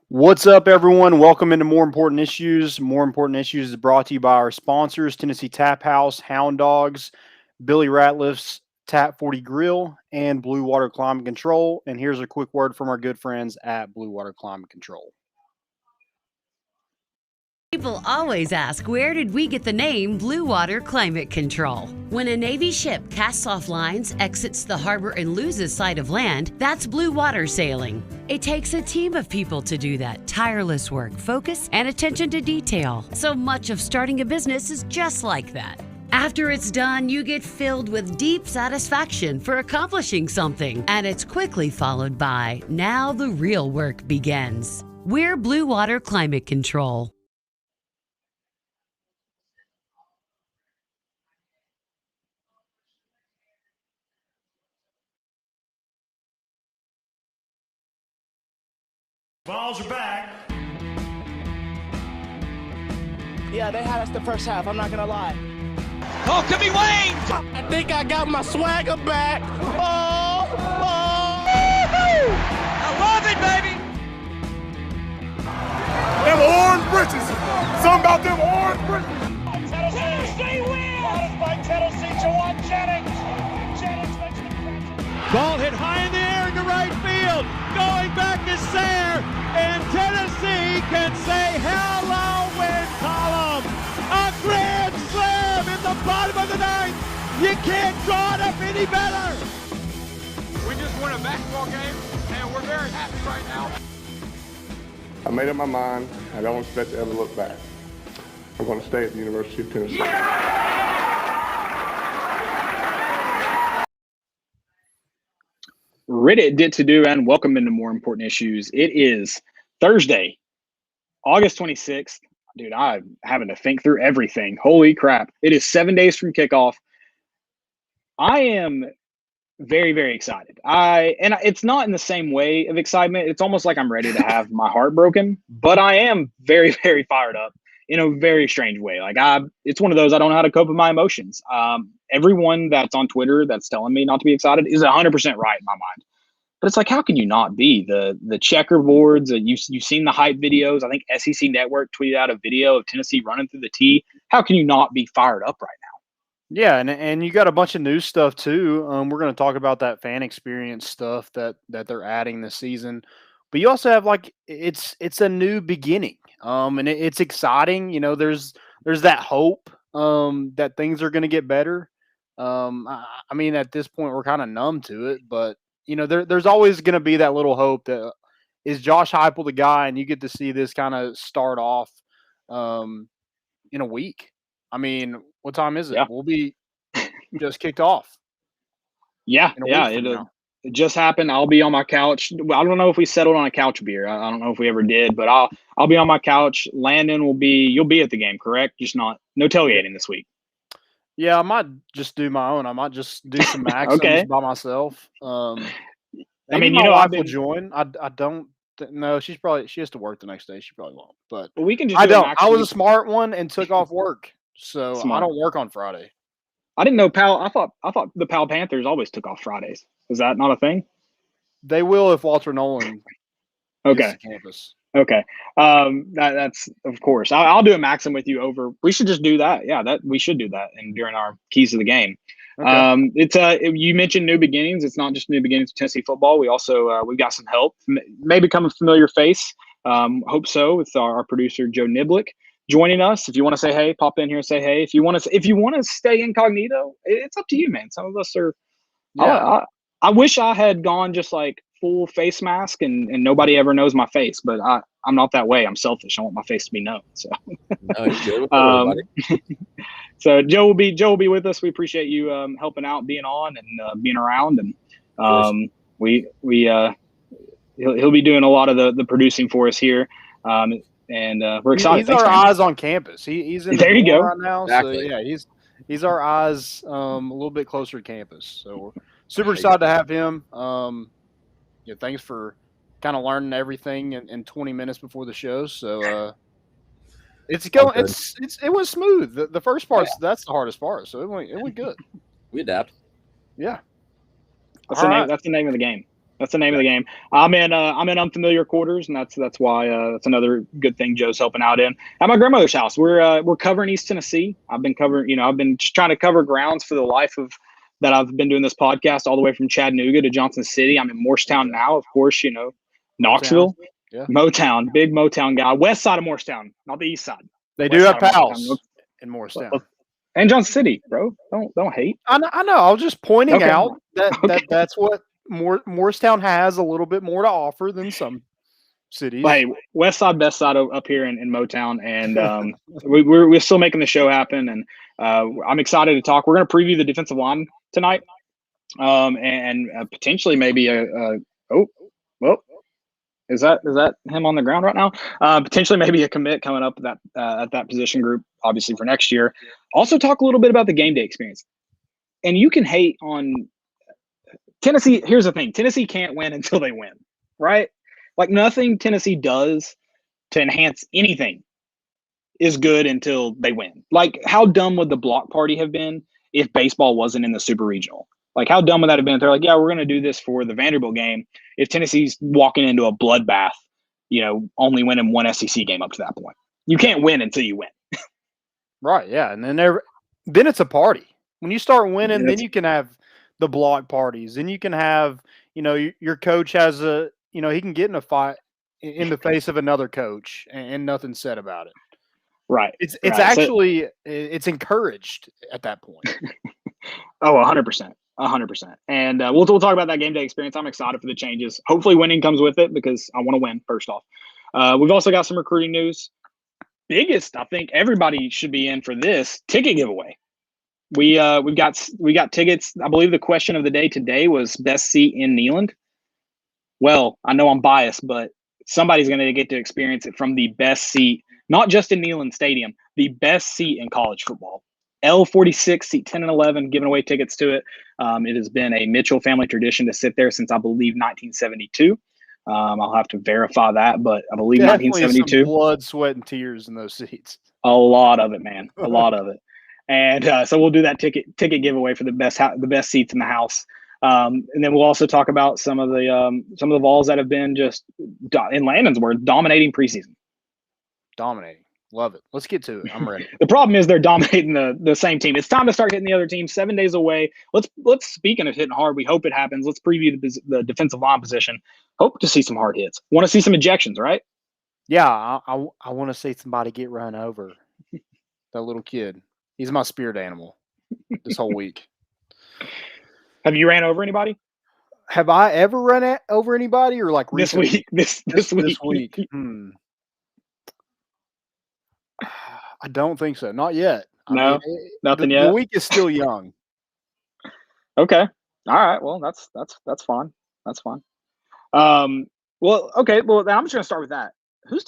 What's up, everyone? Welcome into More Important Issues. More Important Issues is brought to you by our sponsors, Tennessee Tap House, Hound Dogs, Billy Ratliff's Tap 40 Grill, and Blue Water Climate Control. And here's a quick word from our good friends at Blue Water Climate Control. People always ask, where did we get the name Blue Water Climate Control? When a Navy ship casts off lines, exits the harbor, and loses sight of land, that's blue water sailing. It takes a team of people to do that. Tireless work, focus, and attention to detail. So much of starting a business is just like that. After it's done, you get filled with deep satisfaction for accomplishing something, and it's quickly followed by, now the real work begins. We're Blue Water Climate Control. Vols are back. Yeah, they had us the first half, I'm not gonna lie. Oh, could be Wayne! I think I got my swagger back. Oh! I love it, baby! Them orange britches. Something about them orange britches. Tennessee wins! That is by Tennessee, Jawan Jennings. Jennings makes the catch. Ball hit high in the air into right field. Going back to Sayre. And Tennessee can say hello win column. A grand slam in the bottom of the ninth. You can't draw it up any better. We just won a basketball game, and we're very happy right now. I made up my mind. I don't expect to ever look back. I'm going to stay at the University of Tennessee. Reddit did to do, and welcome into More Important Issues. It is Thursday, August 26th. Dude, I'm having to think through everything. Holy crap. It is 7 days from kickoff. I am very, very excited. And it's not in the same way of excitement. It's almost like I'm ready to have my heart broken, but I am very, very fired up in a very strange way. It's one of those, I don't know how to cope with my emotions. Everyone that's on Twitter that's telling me not to be excited is 100% right in my mind. But it's like, how can you not be? The checkerboards, you've seen the hype videos. I think SEC Network tweeted out a video of Tennessee running through the tee. How can you not be fired up right now? Yeah, and you got a bunch of new stuff too. We're going to talk about that fan experience stuff that they're adding this season. But you also have it's a new beginning. And it's exciting. You know, there's that hope that things are going to get better. I mean, at this point, we're kind of numb to it, but you know, there's always going to be that little hope that is Josh Heupel the guy, and you get to see this kind of start off in a week. I mean, what time is it? Yeah. We'll be just kicked off. Yeah, it just happened. I'll be on my couch. I don't know if we settled on a couch beer. I don't know if we ever did, but I'll be on my couch. Landon you'll be at the game, correct? Just no tailgating this week. Yeah, I might just do my own. I might just do some maxims by myself. Maybe my wife will join. I don't. No, she has to work the next day. She probably won't. But we can just. I don't. I was a smart one and took off work, so Smart. I don't work on Friday. I didn't know Pal. I thought the Pal Panthers always took off Fridays. Is that not a thing? They will if Walter Nolan gets to campus. Okay. That's of course. I'll do a maxim with you over. We should just do that. Yeah, we should do that. And during our keys to the game, you mentioned new beginnings. It's not just new beginnings of Tennessee football. We also we've got some help. May become a familiar face. Hope so. With our producer Joe Niblick joining us. If you want to say hey, pop in here and say hey. If you want to stay incognito, it's up to you, man. Some of us are. Yeah. I wish I had gone just like full face mask and nobody ever knows my face, but I'm not that way. I'm selfish. I want my face to be known. So, so Joe will be with us. We appreciate you helping out, being on, and being around, and he'll be doing a lot of the producing for us here, and we're excited. He's our eyes on campus. He's in there. You go right now. Exactly. So yeah, he's our eyes a little bit closer to campus. So we're super excited to have him. Yeah, thanks for kind of learning everything in 20 minutes before the show. So it's going. It was smooth. The first part, that's the hardest part. So it went good. We adapt. Yeah. That's the name of the game. That's the name of the game. I'm in unfamiliar quarters, and that's why that's another good thing Joe's helping out in. At my grandmother's house, we're covering East Tennessee. I've been just trying to cover grounds for the life of that. I've been doing this podcast all the way from Chattanooga to Johnson City. I'm in Morristown now, of course. Knoxville, Yeah. Motown, big Motown guy. West side of Morristown, not the east side. They West do side have of pals in Morristown. And Johnson City, bro. Don't hate. I know. I was just pointing out that, Okay. that's what Morristown has a little bit more to offer than some cities. Hey, West Side, Best Side up here in Motown, and we're still making the show happen. And I'm excited to talk. We're going to preview the defensive line tonight, and potentially maybe is that him on the ground right now? Potentially maybe a commit coming up at that position group, obviously for next year. Also talk a little bit about the game day experience. And you can hate on Tennessee. Here's the thing: Tennessee can't win until they win, right? Like nothing Tennessee does to enhance anything is good until they win. Like how dumb would the block party have been if baseball wasn't in the Super Regional? Like how dumb would that have been if they're like, yeah, we're going to do this for the Vanderbilt game if Tennessee's walking into a bloodbath, only winning one SEC game up to that point. You can't win until you win. Right, yeah. And then it's a party. When you start winning, then you can have the block parties. Then you can have, your coach has he can get in a fight in the face of another coach and nothing's said about it. Right. It's actually it's encouraged at that point. Oh, 100%. 100%. And we'll talk about that game day experience. I'm excited for the changes. Hopefully winning comes with it because I want to win first off. We've also got some recruiting news. Biggest, I think everybody should be in for this ticket giveaway. We got tickets. I believe the question of the day today was best seat in Neyland. Well, I know I'm biased, but somebody's going to get to experience it from the best seat, not just in Neyland Stadium, the best seat in college football. L46, seat 10 and 11, giving away tickets to it. It has been a Mitchell family tradition to sit there since, I believe, 1972. I'll have to verify that, but I believe Definitely 1972. Some blood, sweat, and tears in those seats. A lot of it, man. A lot of it. And so we'll do that ticket giveaway for the best seats in the house. And then we'll also talk about some of the Vols that have been just, in Landon's word, dominating preseason. Dominating. Love it. Let's get to it. I'm ready. The problem is they're dominating the same team. It's time to start hitting the other team 7 days away. Let's speaking of hitting hard, we hope it happens. Let's preview the defensive line position. Hope to see some hard hits. Want to see some ejections, right? Yeah, I want to see somebody get run over. That little kid. He's my spirit animal this whole week. Have you ran over anybody? Have I ever run over anybody or like recently? This week? I don't think so. Not yet. Nothing yet. The week is still young. Okay. All right. Well, that's fine. That's fine. Well, okay. Well, I'm just gonna start with that. Who's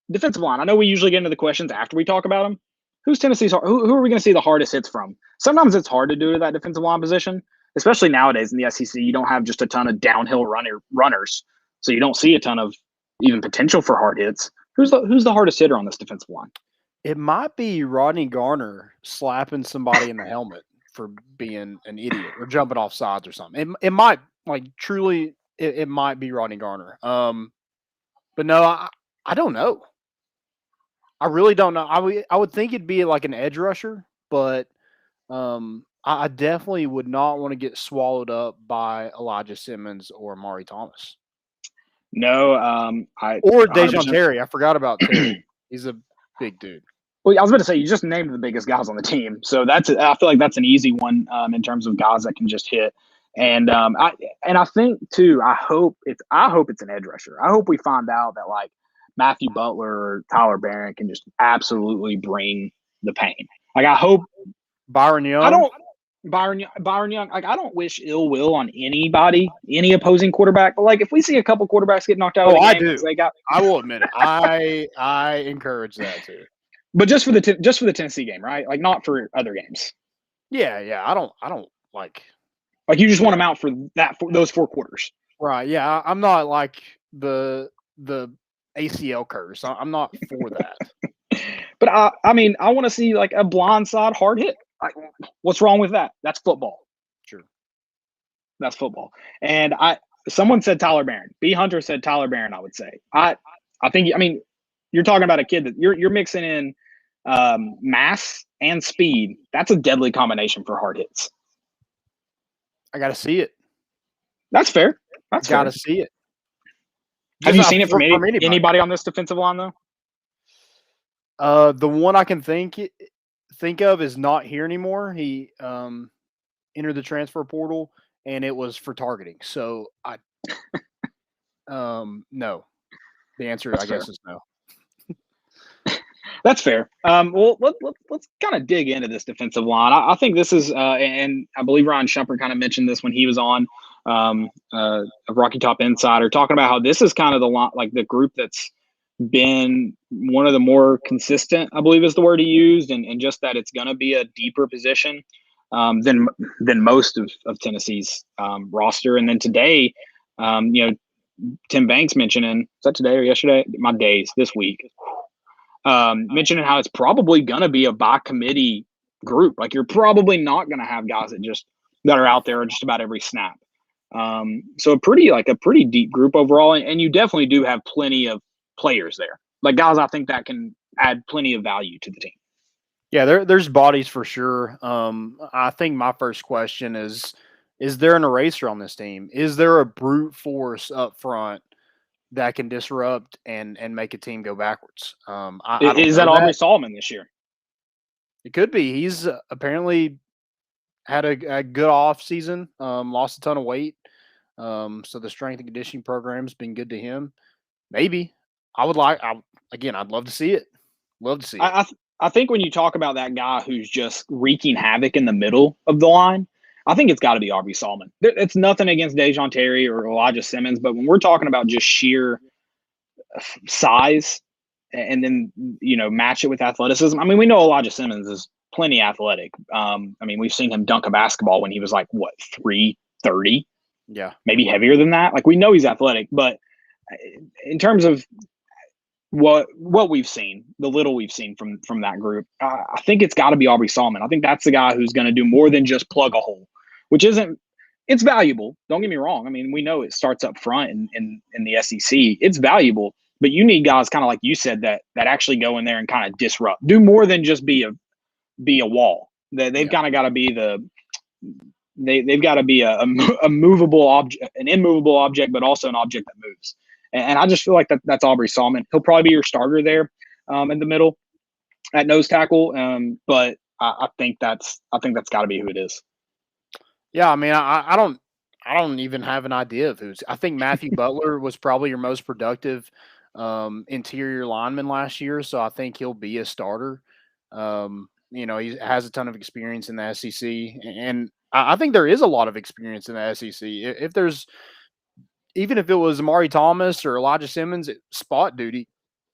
defensive line? I know we usually get into the questions after we talk about them. Who's Tennessee's? Who are we going to see the hardest hits from? Sometimes it's hard to do to that defensive line position, especially nowadays in the SEC. You don't have just a ton of downhill runners, so you don't see a ton of even potential for hard hits. Who's the hardest hitter on this defensive line? It might be Rodney Garner slapping somebody in the helmet for being an idiot or jumping off sides or something. It might truly. It might be Rodney Garner. But no, I don't know. I really don't know. I would think it'd be like an edge rusher, but I definitely would not want to get swallowed up by Elijah Simmons or Amari Thomas. No, or Dejon Terry. I forgot about Terry. He's a big dude. Well, I was about to say, you just named the biggest guys on the team, so I feel like that's an easy one in terms of guys that can just hit. And I think too, I hope it's an edge rusher. I hope we find out that like Matthew Butler or Tyler Barron can just absolutely bring the pain. Like I hope Byron Young. Byron Young. Like I don't wish ill will on anybody, any opposing quarterback. But like if we see a couple quarterbacks get knocked out, I do. I will admit it. I encourage that too. But just for the Tennessee game, right? Like not for other games. Yeah. I don't like you just want them out for those 4 quarters. Right. Yeah. I'm not like the ACL curse. I'm not for that. But I mean, I want to see like a blindside hard hit. Like, what's wrong with that? That's football. Sure. That's football. And Someone said Tyler Barron. B. Hunter said Tyler Barron, I would say. I think, you're talking about a kid that you're mixing in mass and speed. That's a deadly combination for hard hits. I got to see it. That's fair. That's Got to fair. see it. Have Just you not seen it from anybody. anybody on this defensive line, though? The one I can think of is not here anymore. He entered the transfer portal, and it was for targeting. So no. The answer, I guess, is no. That's fair. Well, let's kind of dig into this defensive line. I think this is, and I believe Ryan Shumpert kind of mentioned this when he was on a Rocky Top Insider, talking about how this is kind of the line, like the group that's been one of the more consistent, I believe is the word he used, and just that it's going to be a deeper position than most of Tennessee's roster. And then today, Tim Banks mentioning, is that today or yesterday? My days this week. Mentioning how it's probably going to be a by committee group. Like, you're probably not going to have guys that are out there just about every snap. So a pretty deep group overall. And you definitely do have plenty of players there, like guys I think that can add plenty of value to the team. Yeah, there's bodies for sure. I think my first question is there an eraser on this team? Is there a brute force up front that can disrupt and make a team go backwards? Is that Aubrey Solomon this year? It could be. He's apparently had a good off season, lost a ton of weight. So the strength and conditioning program's been good to him. Maybe. I'd love to see it. Love to see it. I think when you talk about that guy who's just wreaking havoc in the middle of the line, I think it's got to be Aubrey Solomon. It's nothing against Dejon Terry or Elijah Simmons, but when we're talking about just sheer size and then, match it with athleticism, we know Elijah Simmons is plenty athletic. We've seen him dunk a basketball when he was 330? Yeah. Maybe heavier than that. We know he's athletic, but in terms of what we've seen, the little we've seen from that group, I think it's got to be Aubrey Solomon. I think that's the guy who's going to do more than just plug a hole, which it's valuable. Don't get me wrong. We know it starts up front in the SEC. It's valuable, but you need guys kind of like you said that actually go in there and kind of disrupt, do more than just be a wall. They've kind of got to be they've got to be a movable object, an immovable object, but also an object that moves. And I just feel like that's Aubrey Solomon. He'll probably be your starter there in the middle at nose tackle. But I think that's got to be who it is. Yeah, I don't even have an idea of who's. I think Matthew Butler was probably your most productive interior lineman last year, so I think he'll be a starter. He has a ton of experience in the SEC, and I think there is a lot of experience in the SEC. Even if it was Amari Thomas or Elijah Simmons at spot duty,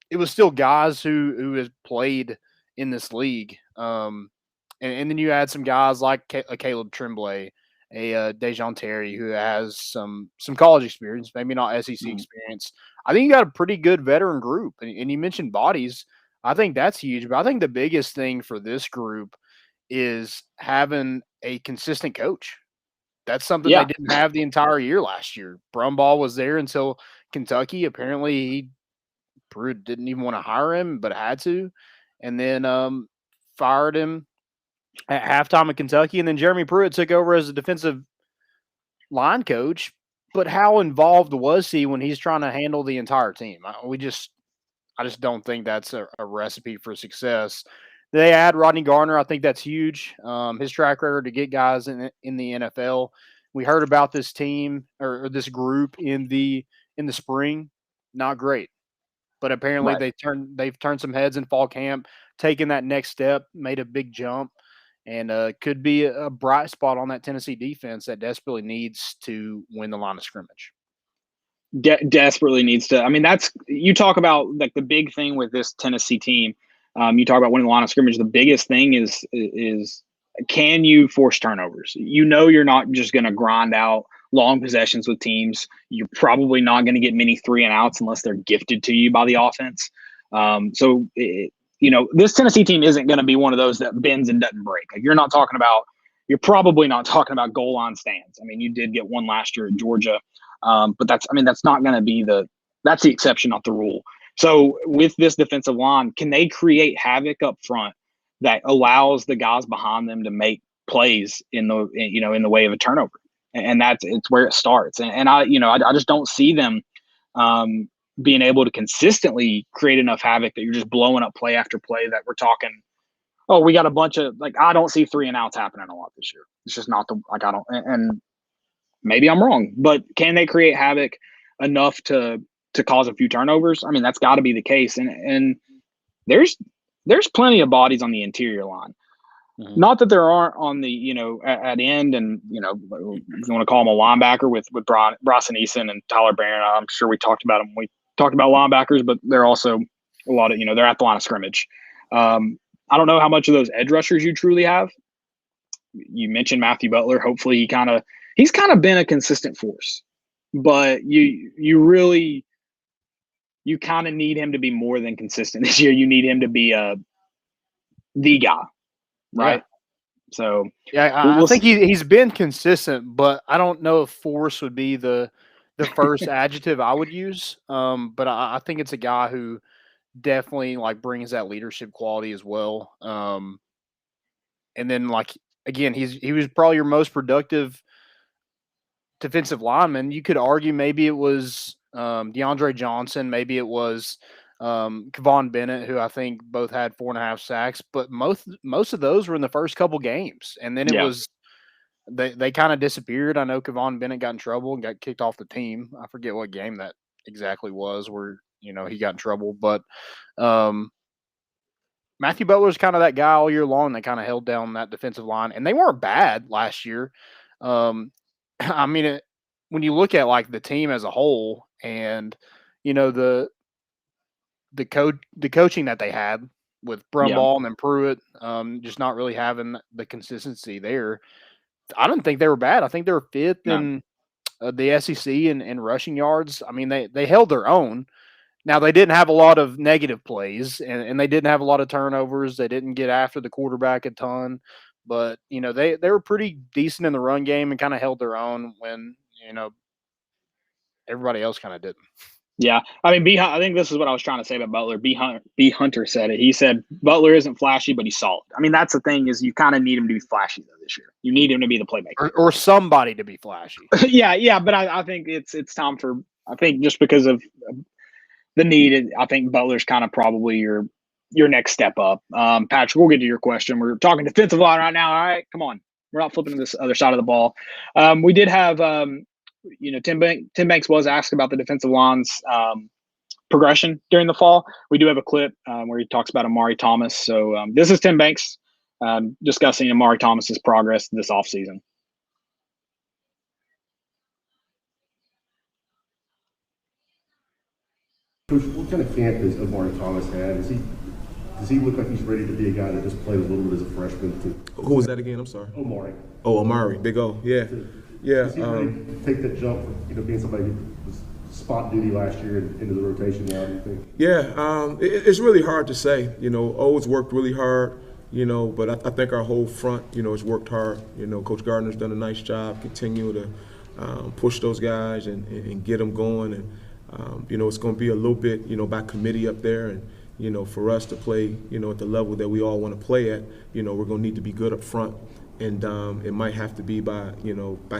it was still guys who has played in this league. And then you add some guys like a Caleb Tremblay, a Dejon Terry, who has some college experience, maybe not SEC experience. I think you got a pretty good veteran group. And you mentioned bodies. I think that's huge. But I think the biggest thing for this group is having a consistent coach. That's something they didn't have the entire year last year. Brumbaugh was there until Kentucky. Apparently, Pruitt didn't even want to hire him, but had to. And then fired him at halftime at Kentucky. And then Jeremy Pruitt took over as a defensive line coach. But how involved was he when he's trying to handle the entire team? I just don't think that's a recipe for success. They add Rodney Garner. I think that's huge. His track record to get guys in the NFL. We heard about this team or this group in the spring. Not great, but apparently they've turned some heads in fall camp, taken that next step, made a big jump, and could be a bright spot on that Tennessee defense that desperately needs to win the line of scrimmage. Desperately needs to. That's, you talk about the big thing with this Tennessee team. You talk about winning the line of scrimmage. The biggest thing is can you force turnovers? You're not just going to grind out long possessions with teams. You're probably not going to get many 3-and-outs unless they're gifted to you by the offense. This Tennessee team isn't going to be one of those that bends and doesn't break. You're probably not talking about goal line stands. You did get one last year at Georgia. But that's not going to be that's the exception, not the rule. So with this defensive line, can they create havoc up front that allows the guys behind them to make plays in the way of a turnover? And it's where it starts. And I just don't see them being able to consistently create enough havoc that you're just blowing up play after play that we're talking, oh, we got a bunch of, like, I don't see 3-and-outs happening a lot this year. It's just not and maybe I'm wrong, but can they create havoc enough to cause a few turnovers? I mean, that's got to be the case. And there's plenty of bodies on the interior line. Mm-hmm. Not that there aren't on the, at end, and, if you want to call him a linebacker with Bryson Eason and Tyler Barron. I'm sure we talked about them. We talked about linebackers, but they're also a lot of, they're at the line of scrimmage. I don't know how much of those edge rushers you truly have. You mentioned Matthew Butler. Hopefully he's kind of been a consistent force, but you kind of need him to be more than consistent this year. You need him to be the guy. Right. Yeah. So I think he's been consistent, but I don't know if force would be the first adjective I would use. But I think it's a guy who definitely brings that leadership quality as well. And then again, he was probably your most productive defensive lineman. You could argue maybe it was DeAndre Johnson, maybe it was Kevon Bennett, who I think both had 4.5 sacks, but most of those were in the first couple games, and then it was they kind of disappeared. I know Kevon Bennett got in trouble and got kicked off the team. I forget what game that exactly was where he got in trouble, but Matthew Butler's kind of that guy all year long that kind of held down that defensive line, and they weren't bad last year. I mean, when you look at the team as a whole, and the coaching that they had with Brumbaugh and Pruitt, just not really having the consistency there. I didn't think they were bad. I think they were fifth in the SEC in rushing yards. I mean, they held their own. Now, they didn't have a lot of negative plays, and they didn't have a lot of turnovers. They didn't get after the quarterback a ton. But, they were pretty decent in the run game and kind of held their own when, everybody else kind of didn't. Yeah, I mean, I think this is what I was trying to say about Butler. B. Hunter said it. He said Butler isn't flashy, but he's solid. I mean, that's the thing, is you kind of need him to be flashy though this year. You need him to be the playmaker, or somebody to be flashy. yeah. But I think it's time for. I think just because of the need, I think Butler's kind of probably your next step up. Patrick, we'll get to your question. We're talking defensive line right now. All right, come on. We're not flipping to this other side of the ball. We did have. Tim Banks was asked about the defensive line's progression during the fall. We do have a clip where he talks about Amari Thomas. So this is Tim Banks discussing Amari Thomas's progress this offseason. Coach, what kind of camp has Amari Thomas had? Does he look like he's ready to be a guy that just played a little bit as a freshman? Who was that again? I'm sorry. Omari. Oh, Amari. Big O. Yeah. Yeah. Is he ready to take that jump from being somebody who was spot duty last year into the rotation now, do you think? Yeah. It's really hard to say. O's worked really hard, but I think our whole front, has worked hard. Coach Gardner's done a nice job, continue to push those guys and get them going. And, it's going to be a little bit, by committee up there. And, for us to play, at the level that we all want to play at, we're going to need to be good up front. And it might have to be by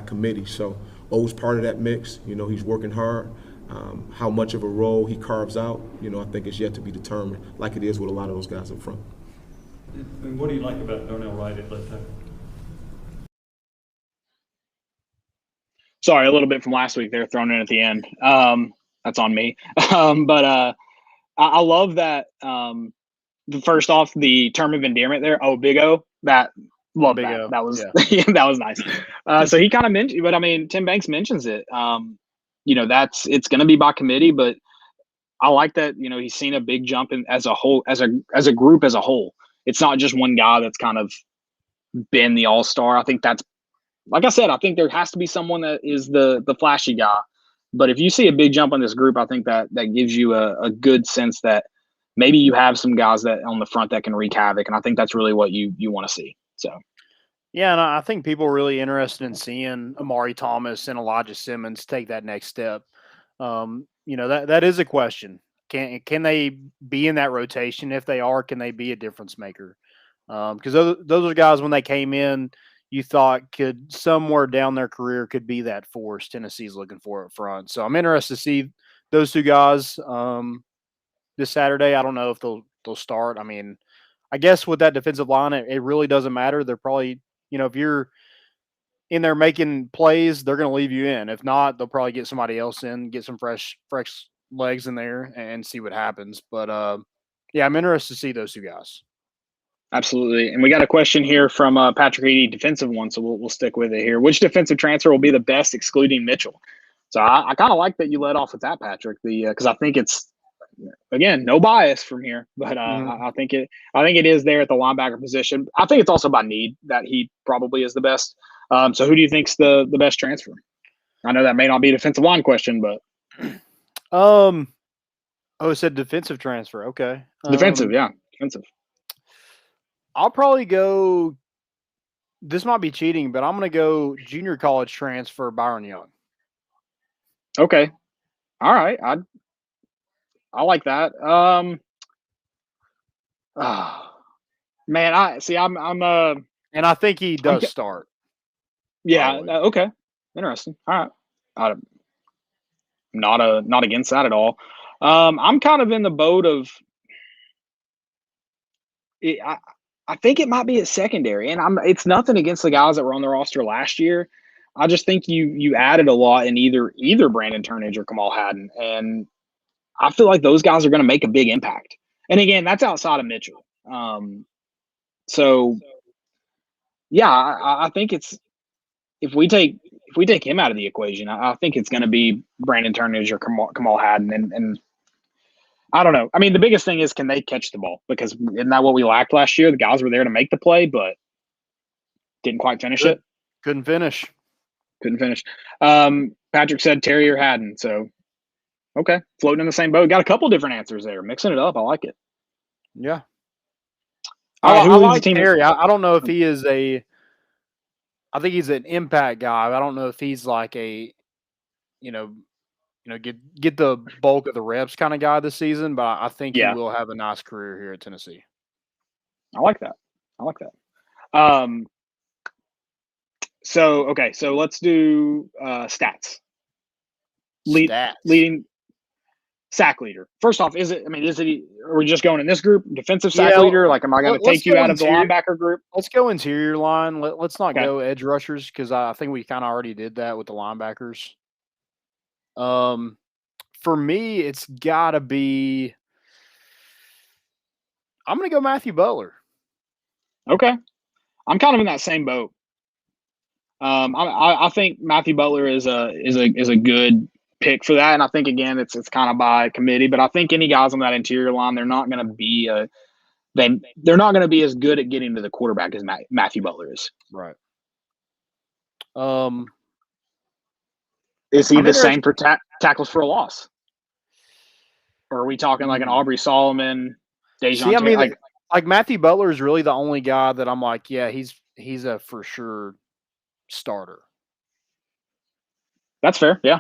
committee. So O's part of that mix. He's working hard. How much of a role he carves out, I think is yet to be determined, like it is with a lot of those guys up front. And what do you like about Darnell Wright at left tackle? Sorry, a little bit from last week there thrown in at the end. That's on me. But I love that. First off, the term of endearment there. Oh, Big O. Love Big that. O. That was that was nice. So he kind of mentioned, but I mean, Tim Banks mentions it. It's going to be by committee, but I like that. He's seen a big jump in as a whole, as a group as a whole. It's not just one guy that's kind of been the all-star. I think that's, like I said, I think there has to be someone that is the flashy guy. But if you see a big jump in this group, I think that gives you a good sense that maybe you have some guys that on the front that can wreak havoc, and I think that's really what you want to see. So, Yeah, and I think people are really interested in seeing Amari Thomas and Elijah Simmons take that next step. That is a question. Can they be in that rotation? If they are, can they be a difference maker? Because those are guys when they came in, you thought could somewhere down their career could be that force Tennessee's looking for up front. So I'm interested to see those two guys this Saturday. I don't know if they'll start. I mean, I guess with that defensive line, it really doesn't matter. They're probably, if you're in there making plays, they're going to leave you in. If not, they'll probably get somebody else in, get some fresh legs in there, and see what happens. But yeah, I'm interested to see those two guys. Absolutely. And we got a question here from Patrick Eady, defensive one, so we'll stick with it here. Which defensive transfer will be the best, excluding Mitchell? So I kind of like that you led off with that, Patrick, because I think it's, again, no bias from here, but I think it is there at the linebacker position. I think it's also by need that he probably is the best. So who do you think's the best transfer? I know that may not be a defensive line question, but it said defensive transfer. Okay, defensive, yeah, defensive. I'll probably go. This might be cheating, but I'm going to go junior college transfer Byron Young. Okay, all right, I like that. Man, and I think he does start. Yeah. Okay. Interesting. All right. I'm not against that at all. I'm kind of in the boat of. I think it might be at secondary, and it's nothing against the guys that were on the roster last year. I just think you added a lot in either Brandon Turnage or Kamal Hadden, and I feel like those guys are going to make a big impact. And again, that's outside of Mitchell. So yeah, I think it's if we take him out of the equation, I think it's going to be Brandon Turnage or Kamal Hadden, and I don't know. I mean, the biggest thing is, can they catch the ball? Because isn't that what we lacked last year? The guys were there to make the play, but didn't quite finish it. Couldn't finish. Patrick said Terry or Hadden. So, okay, floating in the same boat. Got a couple different answers there. Mixing it up. I like it. Yeah. All right, I like Terry. I don't know if he is I think he's an impact guy. I don't know if he's like a, get the bulk of the reps kind of guy this season, but I think he will have a nice career here at Tennessee. I like that. So let's do stats. Leading sack leader. First off, are we just going in this group? Defensive sack leader? Like, am I going to take you out of the linebacker group? Let's go interior line. Let's not go edge rushers, because I think we kind of already did that with the linebackers. For me, it's got to be. I'm going to go Matthew Butler. Okay, I'm kind of in that same boat. I think Matthew Butler is a good pick for that, and I think again it's kind of by committee. But I think any guys on that interior line, they're not going to be they're not going to be as good at getting to the quarterback as Matthew Butler is. Right. Is he the same for tackles for a loss? Or are we talking like an Aubrey Solomon, Dejon Taylor? Like Matthew Butler is really the only guy that I'm like, yeah, he's a for sure starter. That's fair, yeah.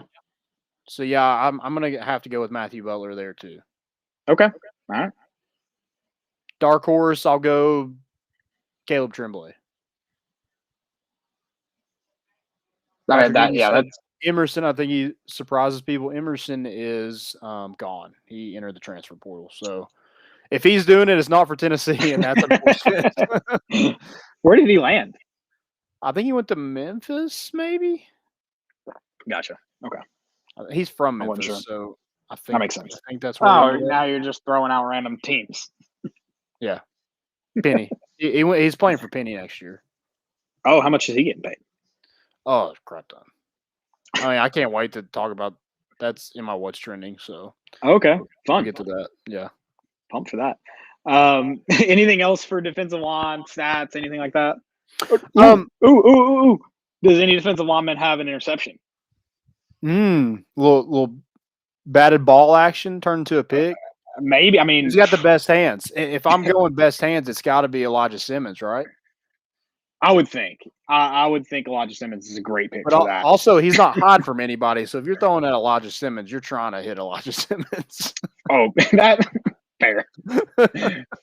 So yeah, I'm gonna have to go with Matthew Butler there too. Okay, all right. Dark horse, I'll go Caleb Tremblay. That's Emerson. I think he surprises people. Emerson is gone. He entered the transfer portal. So if he's doing it, it's not for Tennessee, and that's unfortunate. Where did he land? I think he went to Memphis, maybe. Gotcha. Okay. He's from Memphis, so I think that makes sense. I think that's where. Now you're just throwing out random teams. Yeah, Penny. He's playing for Penny next year. Oh, how much is he getting paid? Oh, crap ton. I mean, I can't wait to talk about. That's in my what's trending. So okay, fun. We'll get to that. Yeah, pumped for that. Anything else for defensive line stats? Anything like that? Ooh. Does any defensive lineman have an interception? Little batted ball action turned into a pick. Maybe. I mean, he's got the best hands. If I'm going best hands, it's got to be Elijah Simmons, right? I would think. I would think Elijah Simmons is a great pick But for that. also, he's not hiding from anybody. So if you're throwing at Elijah Simmons, you're trying to hit Elijah Simmons. Oh, that fair,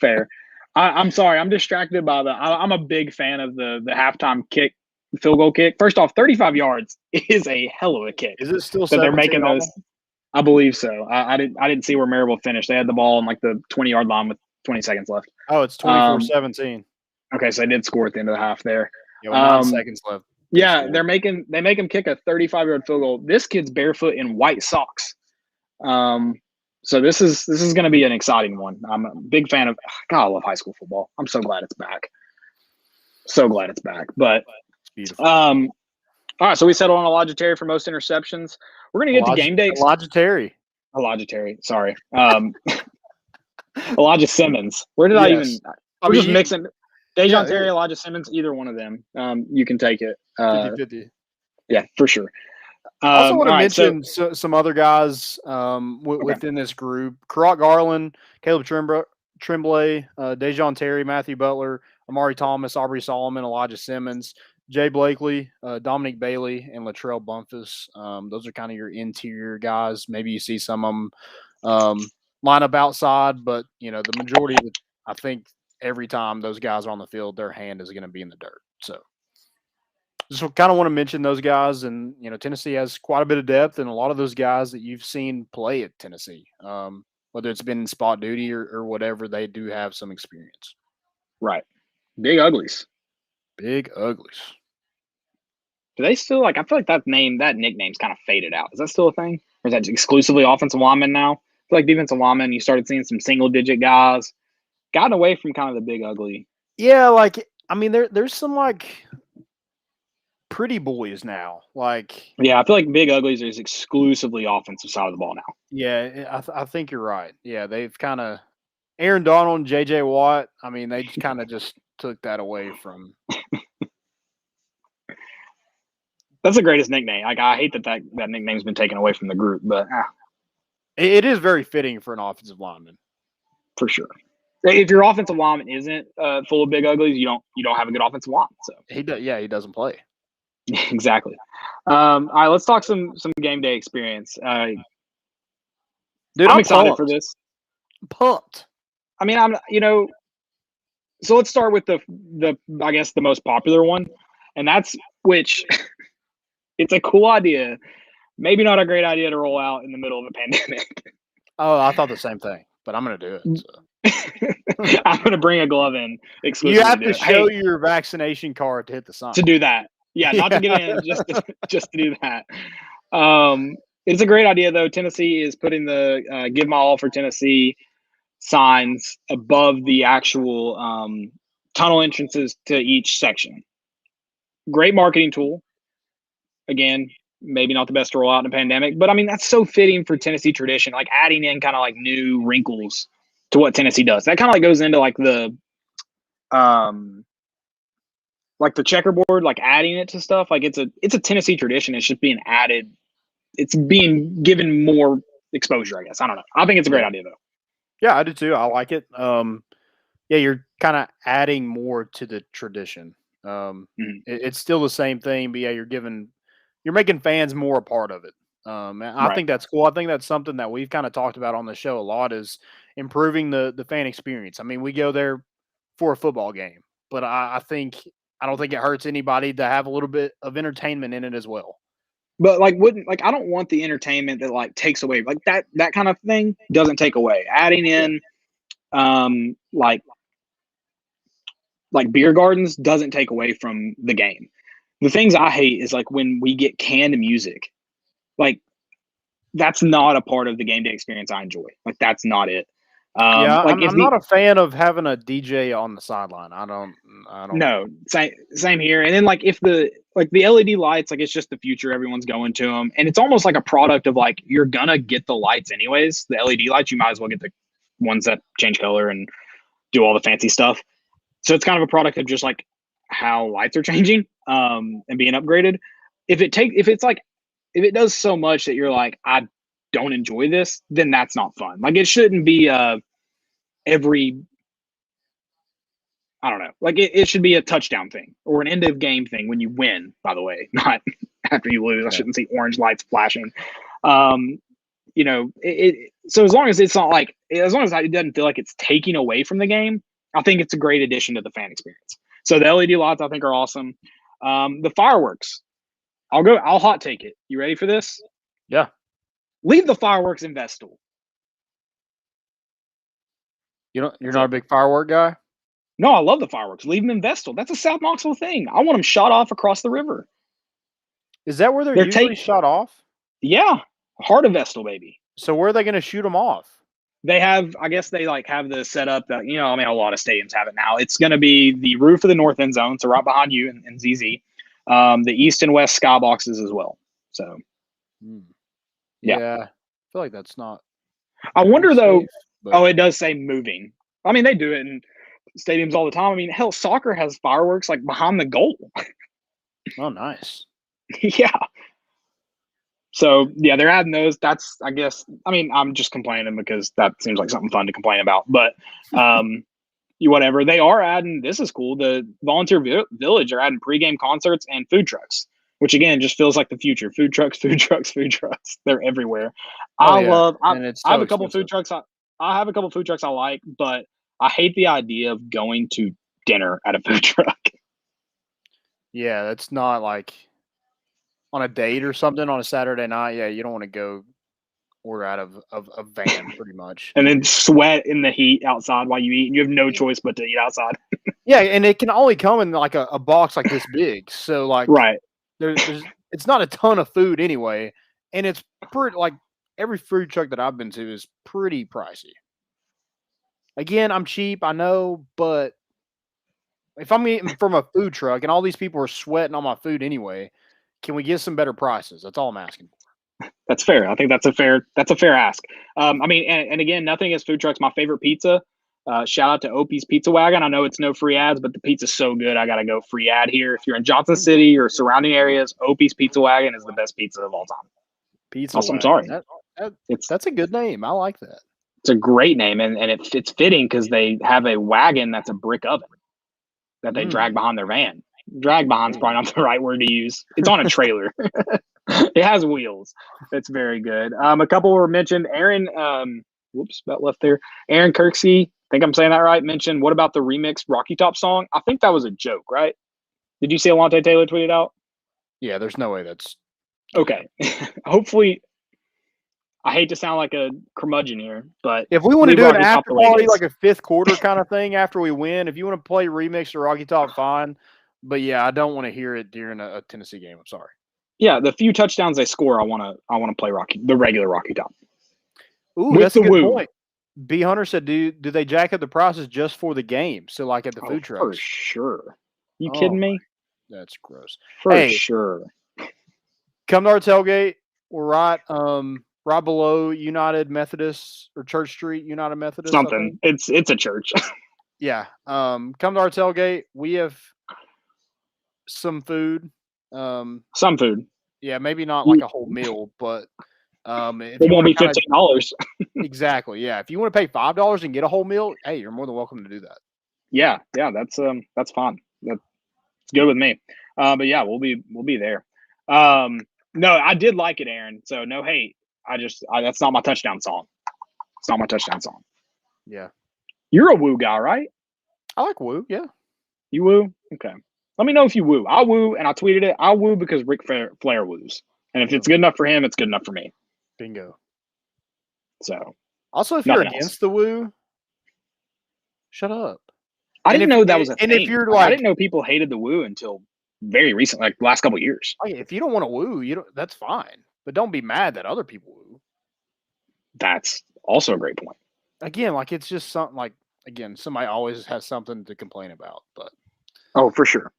fair. I'm sorry, I'm distracted by I'm a big fan of the halftime kick, field goal kick. First off, 35 yards is a hell of a kick. Is it still that they're 17 making those? all? I believe so. I didn't see where Maribel finished. They had the ball on like the 20-yard line with 20 seconds left. Oh, it's 24-17. Okay, so they did score at the end of the half there. Yeah, with 9 seconds left. Yeah, they make him kick a 35-yard field goal. This kid's barefoot in white socks. So this is going to be an exciting one. I'm a big fan of. God, I love high school football. I'm so glad it's back. So glad it's back. But it's beautiful. All right, so we settled on Elijah Terry for most interceptions. We're going to get to game day. Elijah Terry. Sorry. Elijah Simmons. Where did I even? I'm just mixing. Dejon Terry, Elijah Simmons, either one of them. You can take it. 50-50. Yeah, for sure. I also want to mention some other guys within this group. Karot Garland, Caleb Tremblay, Dejon Terry, Matthew Butler, Amari Thomas, Aubrey Solomon, Elijah Simmons, Jay Blakely, Dominic Bailey, and Latrell Bumpus. Those are kind of your interior guys. Maybe you see some of them line up outside, but the majority of it, I think every time those guys are on the field, their hand is going to be in the dirt. So just kind of want to mention those guys. And, Tennessee has quite a bit of depth, and a lot of those guys that you've seen play at Tennessee, whether it's been spot duty or whatever, they do have some experience. Right. Big Uglies. Big Uglies. Do they still I feel like that nickname's kind of faded out. Is that still a thing? Or is that exclusively offensive linemen now? I feel like defensive linemen, you started seeing some single digit guys. Gotten away from kind of the Big Ugly. Yeah, there's some pretty boys now. Yeah, I feel like Big Uglies is exclusively offensive side of the ball now. Yeah, I think you're right. Yeah, they've kind of Aaron Donald and J.J. Watt. They kind of just took that away from. That's the greatest nickname. I hate that nickname's been taken away from the group, but it is very fitting for an offensive lineman, for sure. If your offensive lineman isn't full of big uglies, you don't have a good offensive line. So he doesn't play. Exactly. All right, let's talk some game day experience. Dude, I'm excited for this. Pumped. So let's start with the I guess the most popular one, and that's which it's a cool idea, maybe not a great idea to roll out in the middle of a pandemic. Oh, I thought the same thing, but I'm going to do it. So. I'm going to bring a glove in exclusively. You have to show your vaccination card to hit the sign. To do that. Yeah, not to get in, just to do that. It's a great idea, though. Tennessee is putting the Give My All for Tennessee signs above the actual tunnel entrances to each section. Great marketing tool. Again, maybe not the best to roll out in a pandemic, but that's so fitting for Tennessee tradition, adding in kind of new wrinkles to what Tennessee does. That kind of goes into the checkerboard, adding it to stuff. It's a Tennessee tradition. It's just being added. It's being given more exposure, I guess. I don't know. I think it's a great idea, though. Yeah, I do too. I like it. You're kind of adding more to the tradition. It's still the same thing, but you're making fans more a part of it. I think that's cool. I think that's something that we've kind of talked about on the show a lot, is improving the fan experience. we go there for a football game, but I don't think it hurts anybody to have a little bit of entertainment in it as well. But I don't want the entertainment that takes away that kind of thing. Doesn't take away. Adding in beer gardens doesn't take away from the game. The things I hate is when we get canned music. That's not a part of the game day experience I enjoy. That's not it. I'm not a fan of having a DJ on the sideline. I don't. No, same here. And then if the LED lights, it's just the future. Everyone's going to them, and it's almost like a product of you're gonna get the lights anyways. The LED lights, you might as well get the ones that change color and do all the fancy stuff. So it's kind of a product of just how lights are changing and being upgraded. If it does so much that you're I don't enjoy this, then that's not fun. It shouldn't be every I don't know. Like it should be a touchdown thing or an end of game thing when you win, by the way, not after you lose. I shouldn't see orange lights flashing. So as long as it's not like, as long as it doesn't feel like it's taking away from the game, I think it's a great addition to the fan experience. So the LED lights I think are awesome. The fireworks, I'll hot take it. You ready for this? Yeah. Leave the fireworks in Vestal. You're not a big firework guy? No, I love the fireworks. Leave them in Vestal. That's a South Knoxville thing. I want them shot off across the river. Is that where they're usually shot off? Yeah. Heart of Vestal, baby. So where are they going to shoot them off? They have, I guess they like have the setup that, a lot of stadiums have it now. It's going to be the roof of the north end zone, so right behind you in ZZ. The east and west skyboxes as well. So, yeah. I feel like that's not. I wonder though. But... Oh, it does say moving. I mean, they do it in stadiums all the time. I mean, hell, soccer has fireworks like behind the goal. Oh, nice. Yeah. So, yeah, they're adding those. That's, I guess, I mean, I'm just complaining because that seems like something fun to complain about. But whatever. They are adding, this is cool, the Volunteer Village are adding pregame concerts and food trucks, which, again, just feels like the future. Food trucks, food trucks, food trucks. They're everywhere. I have a couple food trucks. I have a couple food trucks I like, but I hate the idea of going to dinner at a food truck. Yeah, that's not like on a date or something on a Saturday night. Yeah, you don't want to go order out of a van pretty much. And then sweat in the heat outside while you eat, and you have no choice but to eat outside. Yeah, and it can only come in like a box like this big. So like right. There's it's not a ton of food anyway, and it's pretty like every food truck that I've been to is pretty pricey. Again, I'm cheap, I know, but if I'm eating from a food truck and all these people are sweating on my food anyway, can we get some better prices? That's all I'm asking for. That's fair. I think that's a fair ask. I mean, and again, nothing against food trucks. My favorite pizza. Shout out to Opie's Pizza Wagon. I know it's no free ads, but the pizza's so good. I gotta go free ad here. If you're in Johnson City or surrounding areas, Opie's Pizza Wagon is the best pizza of all time. Pizza. Also, I'm sorry. That's a good name. I like that. It's a great name, and it's fitting because they have a wagon that's a brick oven that they drag behind their van. Drag behind's probably not the right word to use. It's on a trailer. It has wheels. It's very good. A couple were mentioned. Aaron, about left there. Aaron Kirksey, I think I'm saying that right, mentioned, what about the remix Rocky Top song? I think that was a joke, right? Did you see Alante Taylor tweet it out? Yeah, there's no way that's... Okay. Hopefully... I hate to sound like a curmudgeon here, but if we want to do an after party, like a fifth quarter kind of thing after we win, if you want to play remix or Rocky Top, fine. But yeah, I don't want to hear it during a Tennessee game. I'm sorry. Yeah, the few touchdowns they score, I want to play the regular Rocky Top. Ooh, that's a good point. B Hunter said, do they jack up the prices just for the game? So like at the food trucks? For sure. You kidding me? That's gross. For sure. Come to our tailgate. We're right below United Methodist or Church Street, United Methodist. Something. It's a church. Yeah. Come to our tailgate. We have some food. Some food. Yeah, maybe not like a whole meal, but it won't be $15. Exactly. Yeah. If you want to pay $5 and get a whole meal, hey, you're more than welcome to do that. Yeah, that's fine. That's good with me. But yeah, we'll be there. No, I did like it, Aaron. So no hate. That's not my touchdown song. It's not my touchdown song. Yeah. You're a woo guy, right? I like woo, yeah. You woo? Okay. Let me know if you woo. I woo, and I tweeted it. I woo because Ric Flair woos. And if it's good enough for him, it's good enough for me. Bingo. So. Also, if you're against the woo, shut up. I didn't know that was a thing. And if you're like, I didn't know people hated the woo until very recent, like the last couple of years. If you don't want to woo, that's fine. But don't be mad that other people woo. That's also a great point. Again, like it's just something like, somebody always has something to complain about. But for sure.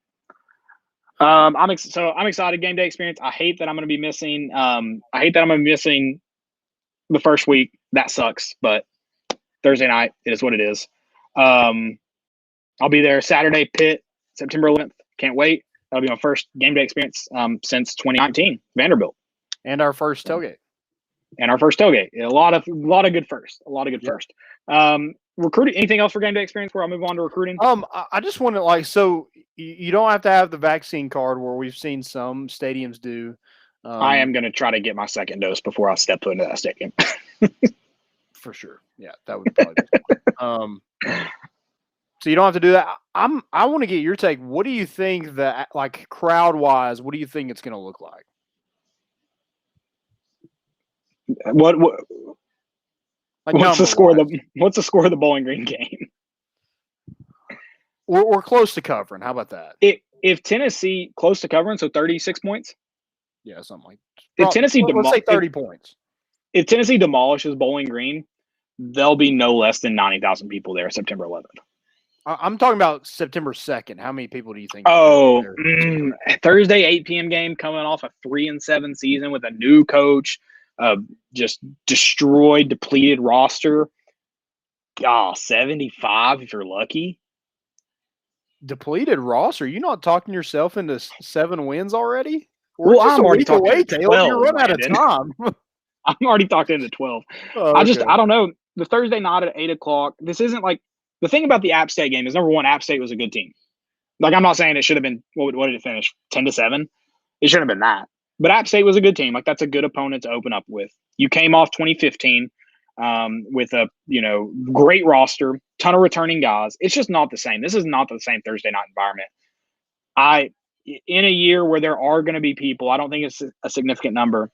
I'm excited. Game day experience. I hate that I'm going to be missing. The first week. That sucks. But Thursday night, it is what it is. I'll be there Saturday. Pitt, September 11th. Can't wait. That'll be my first game day experience since 2019. Vanderbilt. And our first tailgate. and our first tailgate. A lot of good first. First. Recruiting. Anything else for Game Day Experience before I move on to recruiting? I just want to so you don't have to have the vaccine card where we've seen some stadiums do. I am going to try to get my second dose before I step foot into that stadium. For sure. Yeah, that would probably be fun. So you don't have to do that. I want to get your take. What do you think that, like, crowd wise, what do you think it's going to look like? Like what's the score of the Bowling Green game? We're close to covering. How about that? If Tennessee close to covering, so 36 points. Yeah, something like. If Tennessee, let's say 30 points. If Tennessee demolishes Bowling Green, there'll be no less than 90,000 people there September 11th. I'm talking about September 2nd. How many people do you think? Thursday 8 p.m. game coming off a 3-7 season with a new coach, just destroyed, depleted roster. 75 if you're lucky. Depleted roster? You're not talking yourself into 7 wins already? I'm already talking away, Taylor. You're running out of time. I'm already talking into 12. Oh, I don't know. The Thursday night at 8 o'clock. This isn't like the thing about the App State game is, number one, App State was a good team. Like, I'm not saying it should have been, what did it finish? 10-7? It shouldn't have been that. But App State was a good team. Like, that's a good opponent to open up with. You came off 2015 with a, great roster, ton of returning guys. It's just not the same. This is not the same Thursday night environment. In a year where there are going to be people, I don't think it's a significant number,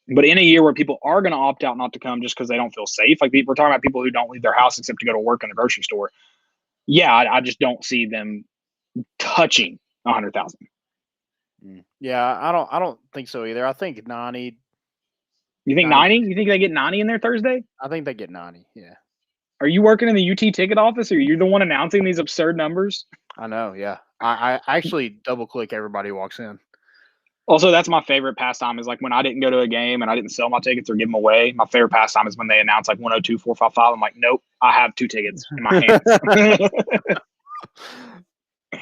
but in a year where people are going to opt out not to come just because they don't feel safe, like we're talking about people who don't leave their house except to go to work in the grocery store. Yeah, I just don't see them touching 100,000. Yeah, I don't think so either. I think 90. You think 90? You think they get 90 in there Thursday? I think they get 90, yeah. Are you working in the UT ticket office, or are you the one announcing these absurd numbers? I know, yeah. I actually double-click everybody who walks in. Also, that's my favorite pastime is like when I didn't go to a game and I didn't sell my tickets or give them away. My favorite pastime is when they announce like 102, 455. I'm like, nope, I have 2 tickets in my hands.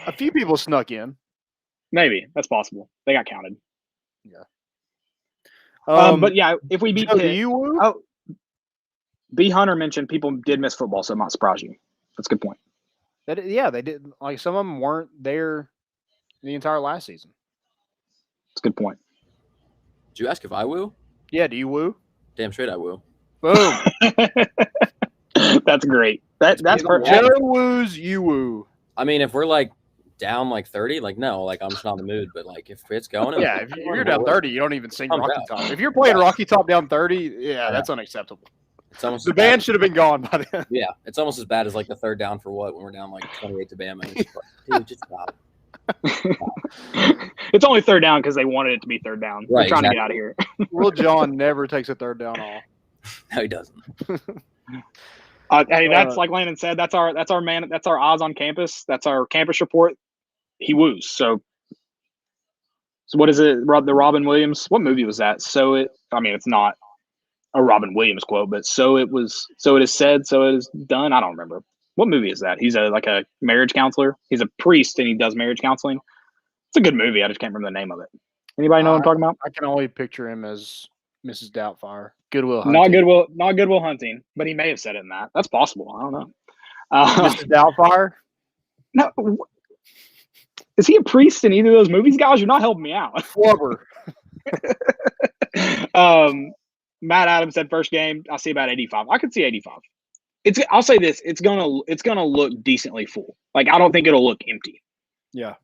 A few people snuck in. Maybe. That's possible. They got counted. Yeah. But yeah, if we beat Pitt, B. Hunter mentioned people did miss football, so it might surprise you. That's a good point. They did. Like, some of them weren't there the entire last season. That's a good point. Did you ask if I woo? Yeah, do you woo? Damn straight I woo. Boom. That's great. That's perfect. Joe woos, you woo. I mean, if we're like down like 30, like no, like I'm just not in the mood. But like if it's going, yeah, if you're down 30, you don't even sing Rocky Top. If you're playing Rocky Top down 30, yeah, that's unacceptable. It's almost the band should have been gone by then. Yeah, it's almost as bad as like the third down for what when we're down like 28 to Bama. And it's like, dude, just stop. It's only third down because they wanted it to be third down. Right, they're trying to get out of here. Will John never takes a third down off. No, he doesn't. Hey, that's like Landon said. That's our man. That's our odds on campus. That's our campus report. He woos. So what is it? The Robin Williams. What movie was that? It's not a Robin Williams quote, but so it is said, so it is done. I don't remember. What movie is that? He's like a marriage counselor. He's a priest and he does marriage counseling. It's a good movie. I just can't remember the name of it. Anybody know what I'm talking about? I can only picture him as Mrs. Doubtfire. Goodwill Hunting. Not Goodwill Hunting, but he may have said it in that. That's possible. I don't know. Mrs. Doubtfire? No. Is he a priest in either of those movies, guys? You're not helping me out. Flubber. Matt Adams said first game, I see about 85. I could see 85. I'll say this, it's gonna look decently full. Like, I don't think it'll look empty. Yeah.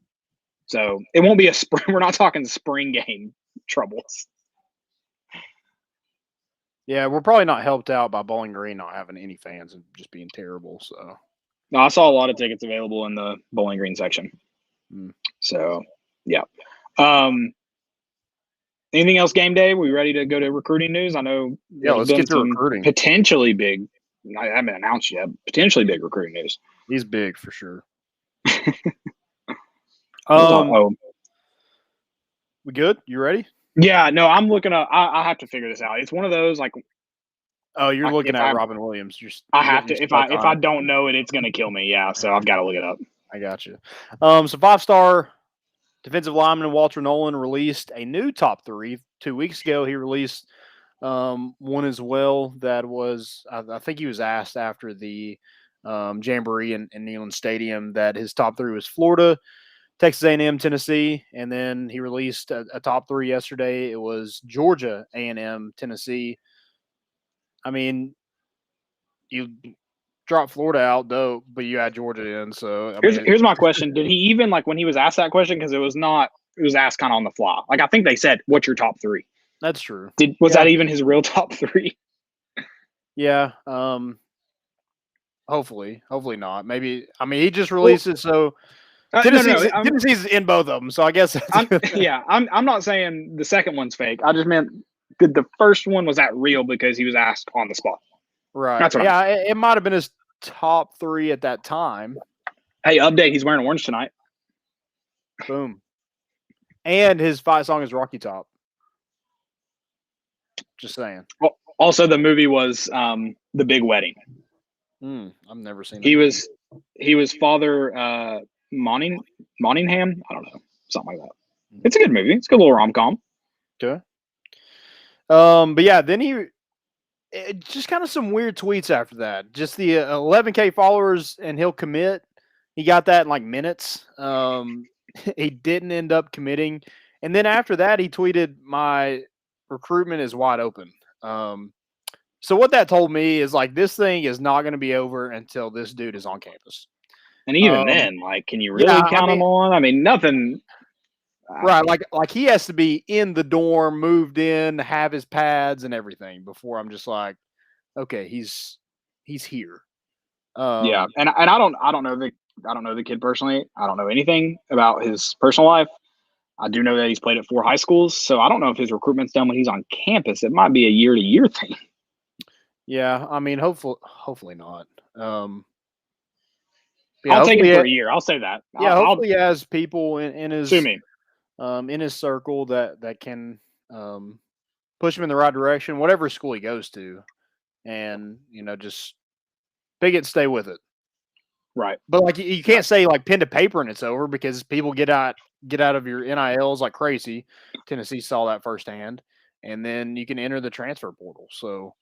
So it won't be a spring. We're not talking spring game troubles. Yeah, we're probably not helped out by Bowling Green not having any fans and just being terrible. So no, I saw a lot of tickets available in the Bowling Green section. So yeah. Anything else game day? We ready to go to recruiting news? I know. Yeah, let's get to recruiting. Potentially big. I haven't announced yet. Potentially big recruiting news. He's big for sure. We good? You ready? Yeah. No, I'm looking up. I have to figure this out. It's one of those like. Oh, you're looking at Robin Williams. I have to. If I don't know it, it's gonna kill me. Yeah. So I've got to look it up. I got you. So 5-star defensive lineman Walter Nolan released a new top 3 2 weeks ago. He released one as well that was I think he was asked after the Jamboree in Neyland Stadium that his top three was Florida, Texas A&M, Tennessee, and then he released a top three yesterday. It was Georgia, A&M, Tennessee. I mean, you drop Florida out, dope, but you add Georgia in. So here's my question: did he even when he was asked that question? Because it was asked kind of on the fly. I think they said, "What's your top three?" That's true. Was that even his real top three? Yeah. Hopefully not. Maybe. I mean, he just released it, so Tennessee's in both of them. So I guess. I'm not saying the second one's fake. I just meant the first one was that real because he was asked on the spot. Right. That's what it might have been his top three at that time. Hey, update! He's wearing orange tonight. Boom. And his fight song is Rocky Top. Just saying. Well, also, the movie was The Big Wedding. I've never seen. He was Father Monningham. I don't know, something like that. It's a good movie. It's a good little rom-com. Okay. But yeah, then just kind of some weird tweets after that. Just the 11K followers and he'll commit. He got that in like minutes. He didn't end up committing. And then after that, he tweeted, "My recruitment is wide open." So what that told me is this thing is not going to be over until this dude is on campus. And even then, can you really count him on? I mean, nothing. Right. Like he has to be in the dorm, moved in, have his pads and everything before I'm just like, okay, he's here. Yeah. And I don't know the kid personally. I don't know anything about his personal life. I do know that he's played at 4 high schools. So I don't know if his recruitment's done when he's on campus. It might be a year-to-year thing. Yeah, I mean, hopefully not. I'll take it for a year. I'll say that. Yeah, hopefully he has people in his sue me. In his circle that can push him in the right direction, whatever school he goes to, and just pick it, stay with it. Right. But you can't say pen to paper and it's over because people get out of your NILs like crazy. Tennessee saw that firsthand, and then you can enter the transfer portal. So.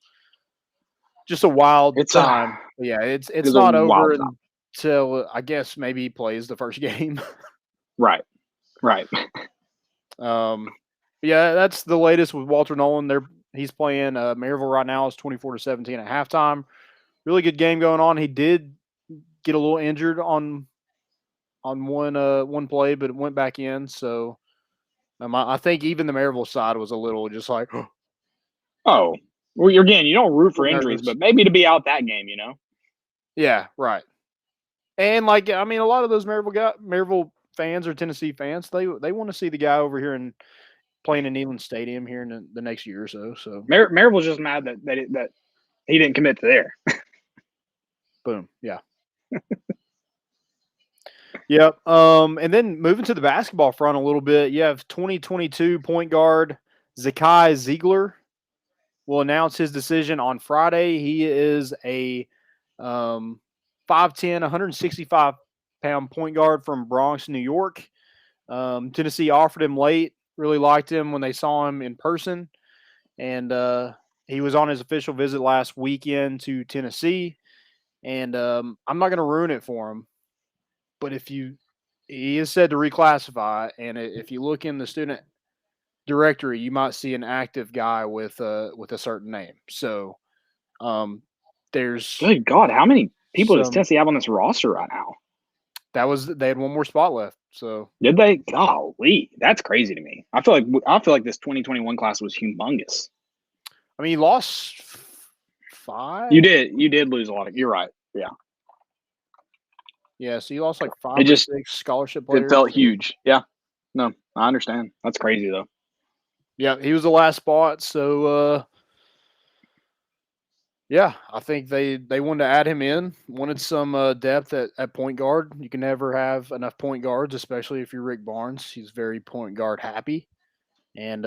Just a wild time. It's not over until I guess maybe he plays the first game. Right. Yeah, that's the latest with Walter Nolan. He's playing Maryville right now. It's 24-17 at halftime. Really good game going on. He did get a little injured on one play, but it went back in. So I think even the Maryville side was a little just like, oh. Well, again, you don't root for injuries, but maybe to be out that game, Yeah, right. And a lot of those Maryville fans or Tennessee fans, they want to see the guy over here and playing in Neyland Stadium here in the next year or so. So Maryville's just mad that he didn't commit to there. Boom. Yeah. Yep. And then moving to the basketball front a little bit, you have 2022 point guard Zakai Ziegler will announce his decision on Friday. He is a 5'10", 165-pound point guard from Bronx, New York. Tennessee offered him late, really liked him when they saw him in person. And he was on his official visit last weekend to Tennessee. And I'm not going to ruin it for him. But he is said to reclassify. And if you look in the student directory, you might see an active guy with a certain name. So there's good God, how many people does Tennessee have on this roster right now? They had one more spot left. So did they? Golly, that's crazy to me. I feel like this 2021 class was humongous. I mean, you lost 5. You did lose a lot of. You're right. Yeah. Yeah. So you lost 5 or 6 scholarship players. It felt huge. Yeah. No, I understand. That's crazy though. Yeah, he was the last spot, so yeah, I think they wanted to add him in. Wanted some depth at point guard. You can never have enough point guards, especially if you're Rick Barnes. He's very point guard happy, and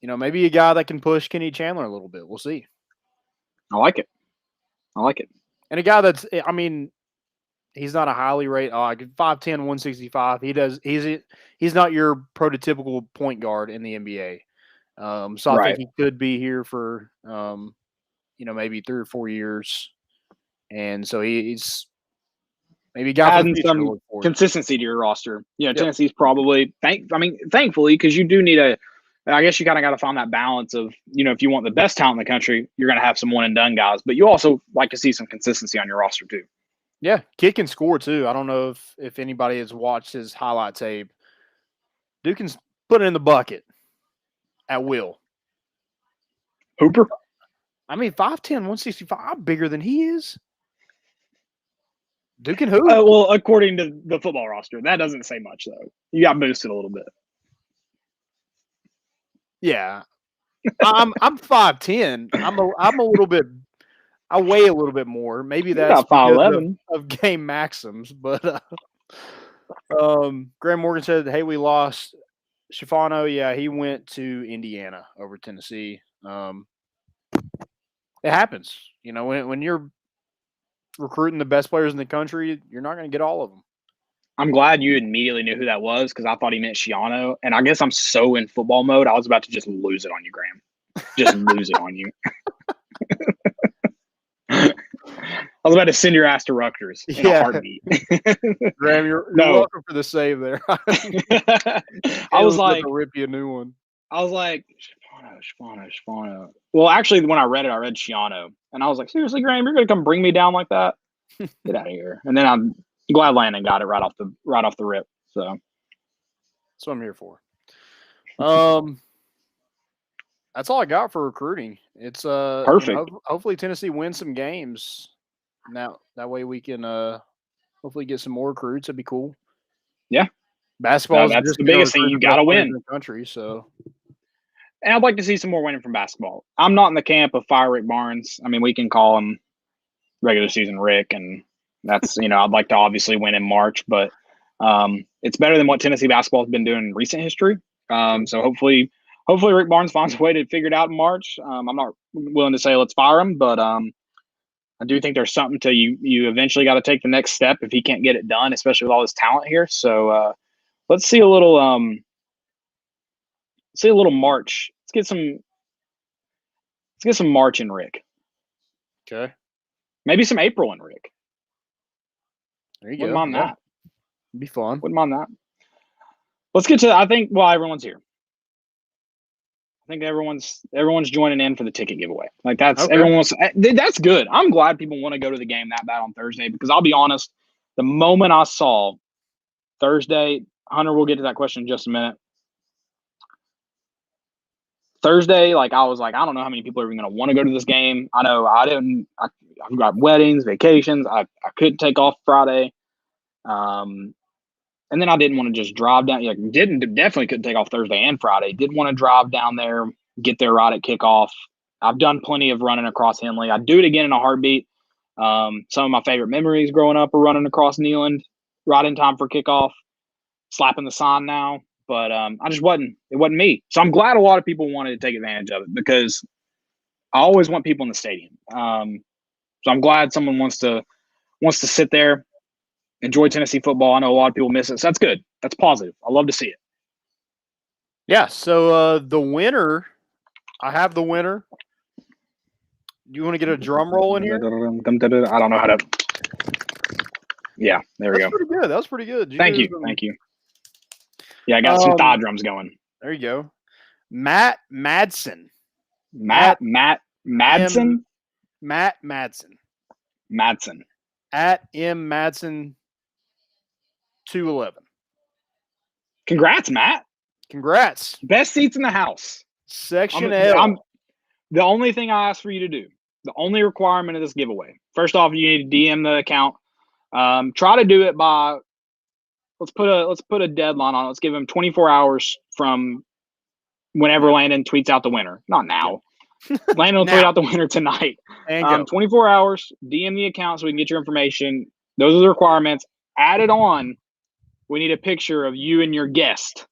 maybe a guy that can push Kenny Chandler a little bit. We'll see. I like it, and a guy that's he's not a highly rated 5'10", 165. He's not your prototypical point guard in the NBA. So I Right. think he could be here for maybe 3 or 4 years, and so he's maybe a guy for the Adding future to some look forward to. consistency to your roster. Yep. Tennessee's probably thankfully, because you do need I guess you kind of got to find that balance of, if you want the best talent in the country, you're going to have some one and done guys, but you also like to see some consistency on your roster too. Yeah, kick and score too. I don't know if anybody has watched his highlight tape. Duke can put it in the bucket at will. Hooper? I mean, 5'10", 165. I'm bigger than he is. Duke can hoop. Well, according to the football roster, that doesn't say much though. You got boosted a little bit. Yeah, I'm 5'10". I'm a little bit. I weigh a little bit more. Maybe that's because 5'11". of game maxims. But Graham Morgan said, "Hey, we lost Schifano." Yeah, he went to Indiana over Tennessee. It happens. When you're recruiting the best players in the country, you're not going to get all of them. I'm glad you immediately knew who that was, because I thought he meant Shiano. And I guess I'm so in football mode, I was about to just lose it on you, Graham. Just lose it on you. I was about to send your ass to Rutgers in a heartbeat. Graham, you're welcome for the save there. I was like, to rip you a new one. I was like, Schifano. Well, actually, when I read it, I read Shiano. And I was like, seriously, Graham, you're going to come bring me down like that? Get out of here. And then I'm glad Landon got it right off the rip. So that's what I'm here for. That's all I got for recruiting. It's perfect. Hopefully Tennessee wins some games. Now that way we can hopefully get some more recruits. That'd be cool. Yeah, basketball. That's just the biggest thing. You got to win in the country. So, and I'd like to see some more winning from basketball. I'm not in the camp of fire Rick Barnes. I mean, we can call him regular season Rick, and that's I'd like to obviously win in March, but it's better than what Tennessee basketball has been doing in recent history. So hopefully Rick Barnes finds a way to figure it out in March. I'm not willing to say let's fire him, but I do think there's something to you eventually got to take the next step if he can't get it done, especially with all this talent here. So let's see a little March. Let's get some March in Rick. Okay. Maybe some April in Rick. There you Wouldn't go. mind that. It'd be fun. Wouldn't mind that. Let's get to. Everyone's here. I think everyone's joining in for the ticket giveaway. Like that's okay. That's good. I'm glad people want to go to the game that bad on Thursday, because I'll be honest, the moment I saw Thursday, Hunter, we'll get to that question in just a minute. Thursday, I was like, I don't know how many people are even going to want to go to this game. I know I didn't. I've got weddings, vacations. I couldn't take off Friday. And then I didn't want to just drive down. Definitely couldn't take off Thursday and Friday. Didn't want to drive down there, get there right at kickoff. I've done plenty of running across Henley. I'd do it again in a heartbeat. Some of my favorite memories growing up are running across Neyland right in time for kickoff, slapping the sign now. But it wasn't me. So I'm glad a lot of people wanted to take advantage of it, because I always want people in the stadium. So I'm glad someone wants to sit there, enjoy Tennessee football. I know a lot of people miss it. So that's good. That's positive. I love to see it. Yeah. So the winner, I have the winner. You want to get a drum roll in here? I don't know how to. Yeah, there we go. Pretty good. That was pretty good. Thank you. Yeah, I got some thigh drums going. There you go. Matt Madsen. Matt Madsen? Matt Madsen. Madsen. At M Madsen 211. Congrats, Matt. Congrats. Best seats in the house. Section L. The only thing I asked for you to do, the only requirement of this giveaway, first off, you need to DM the account. Try to do it by, let's put a deadline on it. Let's give him 24 hours from whenever Landon tweets out the winner. Not now. Landon will tweet out the winner tonight. 24 hours, DM the account so we can get your information. Those are the requirements. Added on, we need a picture of you and your guest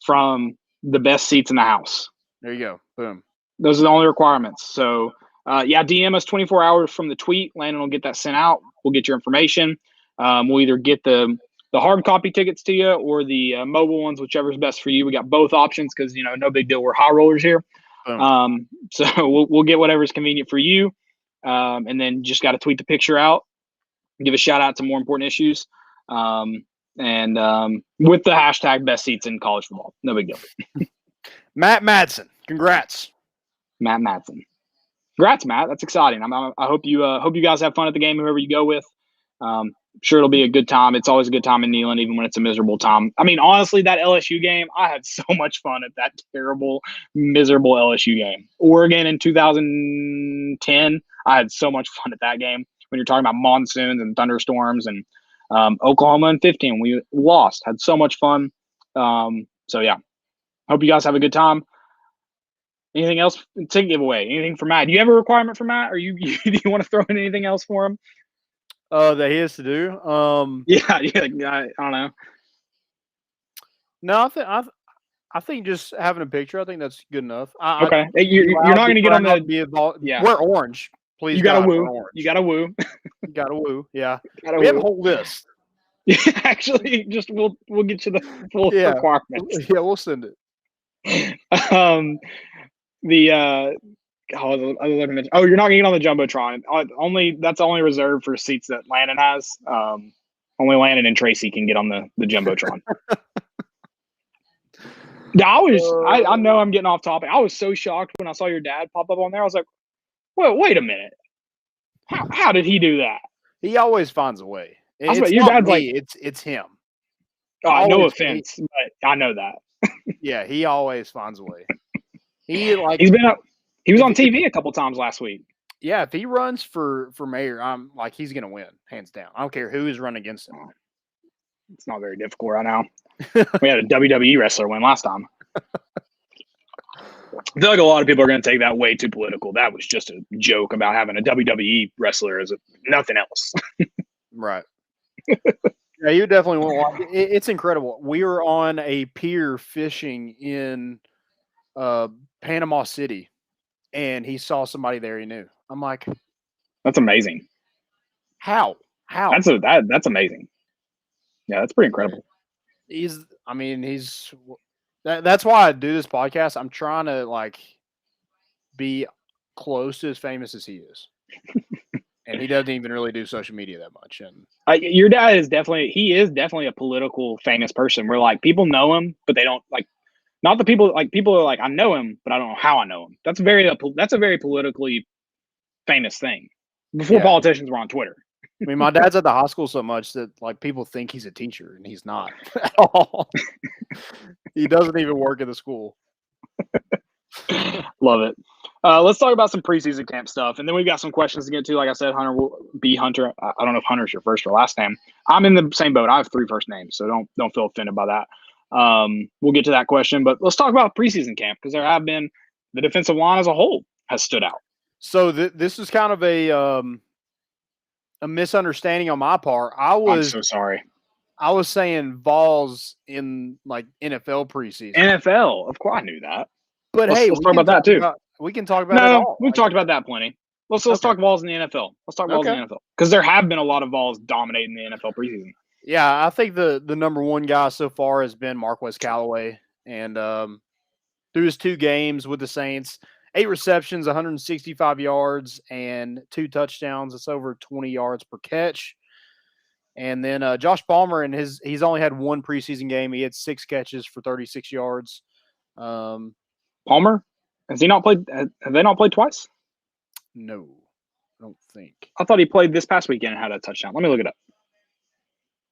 from the best seats in the house. There you go. Boom. Those are the only requirements. So, DM us 24 hours from the tweet. Landon will get that sent out. We'll get your information. We'll either get the the hard copy tickets to you or the mobile ones, whichever's best for you. We got both options because, no big deal. We're high rollers here. So we'll get whatever's convenient for you. And then just got to tweet the picture out, give a shout out to More Important Issues. And with the hashtag best seats in college football. No big deal. Matt Madsen, congrats. Matt Madsen. Congrats, Matt. That's exciting. I hope you guys have fun at the game, whoever you go with. Sure, it'll be a good time. It's always a good time in Neyland, even when it's a miserable time. I mean, honestly, that LSU game, I had so much fun at that terrible, miserable LSU game. Oregon in 2010, I had so much fun at that game. When you're talking about monsoons and thunderstorms, and Oklahoma in 15, we lost. Had so much fun. So yeah, hope you guys have a good time. Anything else? Ticket giveaway. Anything for Matt? Do you have a requirement for Matt, or do you want to throw in anything else for him? That he has to do. Yeah, I don't know. No, I think just having a picture, I think that's good enough. Okay, you're not going to get on the. Yeah, we're orange. Please, you got to woo. You got to woo. You got to woo. Yeah, we have a whole list. Yeah, actually, just we'll get you the full requirements. Yeah, we'll send it. You're not getting on the jumbotron. That's only reserved for seats that Landon has. Only Landon and Tracy can get on the jumbotron. I know I'm getting off topic. I was so shocked when I saw your dad pop up on there. I was like, well, wait a minute. How did he do that? He always finds a way. Your dad's me, it's him. Oh, no offense, but I know that. Yeah, he always finds a way. He was on TV a couple times last week. Yeah, if he runs for mayor, I'm like, he's gonna win, hands down. I don't care who is running against him. It's not very difficult right now. We had a WWE wrestler win last time. I feel like a lot of people are going to take that way too political. That was just a joke about having a WWE wrestler as nothing else. Right. Yeah, you definitely won't watch it. It's incredible. We were on a pier fishing in Panama City, and he saw somebody there he knew. I'm like, that's amazing. How? That's amazing. Yeah, that's pretty incredible. That's why I do this podcast. I'm trying to be close to as famous as he is. And he doesn't even really do social media that much. And your dad is definitely a political famous person where people know him, but they don't not the people people are I know him, but I don't know how I know him. That's a very politically famous thing. Before politicians were on Twitter. I mean, my dad's at the high school so much that people think he's a teacher, and he's not at all. He doesn't even work at the school. Love it. Let's talk about some preseason camp stuff, and then we've got some questions to get to. Like I said, Hunter will be Hunter. I don't know if Hunter's your first or last name. I'm in the same boat. I have 3 first names, so don't feel offended by that. We'll get to that question, but let's talk about preseason camp because there have been the defensive line as a whole has stood out. So this is kind of a misunderstanding on my part. I'm so sorry. I was saying Vols in NFL preseason. NFL, of course, I knew that. But let's talk about that too. We can talk about it all. We've talked about that plenty. Let's talk Vols in the NFL. Let's talk Vols in the NFL because there have been a lot of Vols dominating the NFL preseason. Yeah, I think the number one guy so far has been Marquez Callaway, and through his 2 games with the Saints, 8 receptions, 165 yards, and 2 touchdowns. It's over 20 yards per catch. And then Josh Palmer, he's only had 1 preseason game. He had 6 catches for 36 yards. Palmer, has he not played? Have they not played twice? No, I don't think. I thought he played this past weekend and had a touchdown. Let me look it up.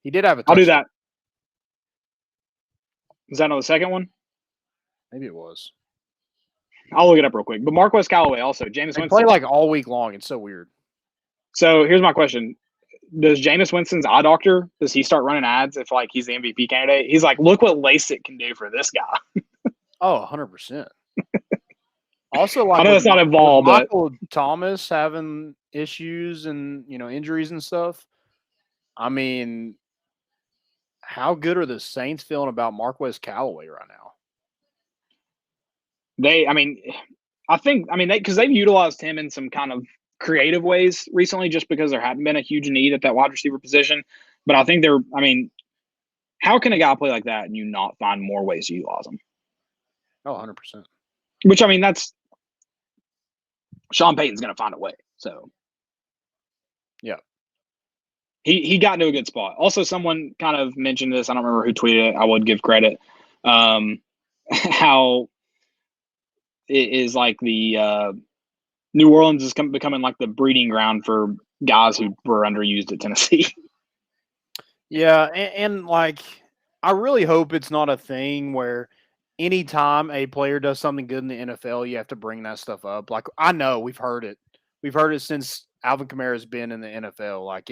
He did have a touchdown. I'll do that. Is that on the second one? Maybe it was. I'll look it up real quick. But Marquez Callaway also. Jameis Winston. Play all week long. It's so weird. So here's my question. Does Jameis Winston's eye doctor, does he start running ads if he's the MVP candidate? He's like, look what LASIK can do for this guy. Oh, 100%. Also, I know it's not involved, but Michael Thomas having issues and injuries and stuff. I mean, how good are the Saints feeling about Marquez Callaway right now? Because they've utilized him in some kind of creative ways recently, just because there hadn't been a huge need at that wide receiver position. But I think How can a guy play like that and you not find more ways to utilize him? Oh, 100%. Which, I mean, that's Sean Payton's going to find a way. So, yeah. He got into a good spot. Also, someone kind of mentioned this. I don't remember who tweeted it. I would give credit. How it is like the New Orleans is becoming like the breeding ground for guys who were underused at Tennessee. Yeah, and like I really hope it's not a thing where anytime a player does something good in the NFL, you have to bring that stuff up. Like I know we've heard it. We've heard it since Alvin Kamara's been in the NFL. Like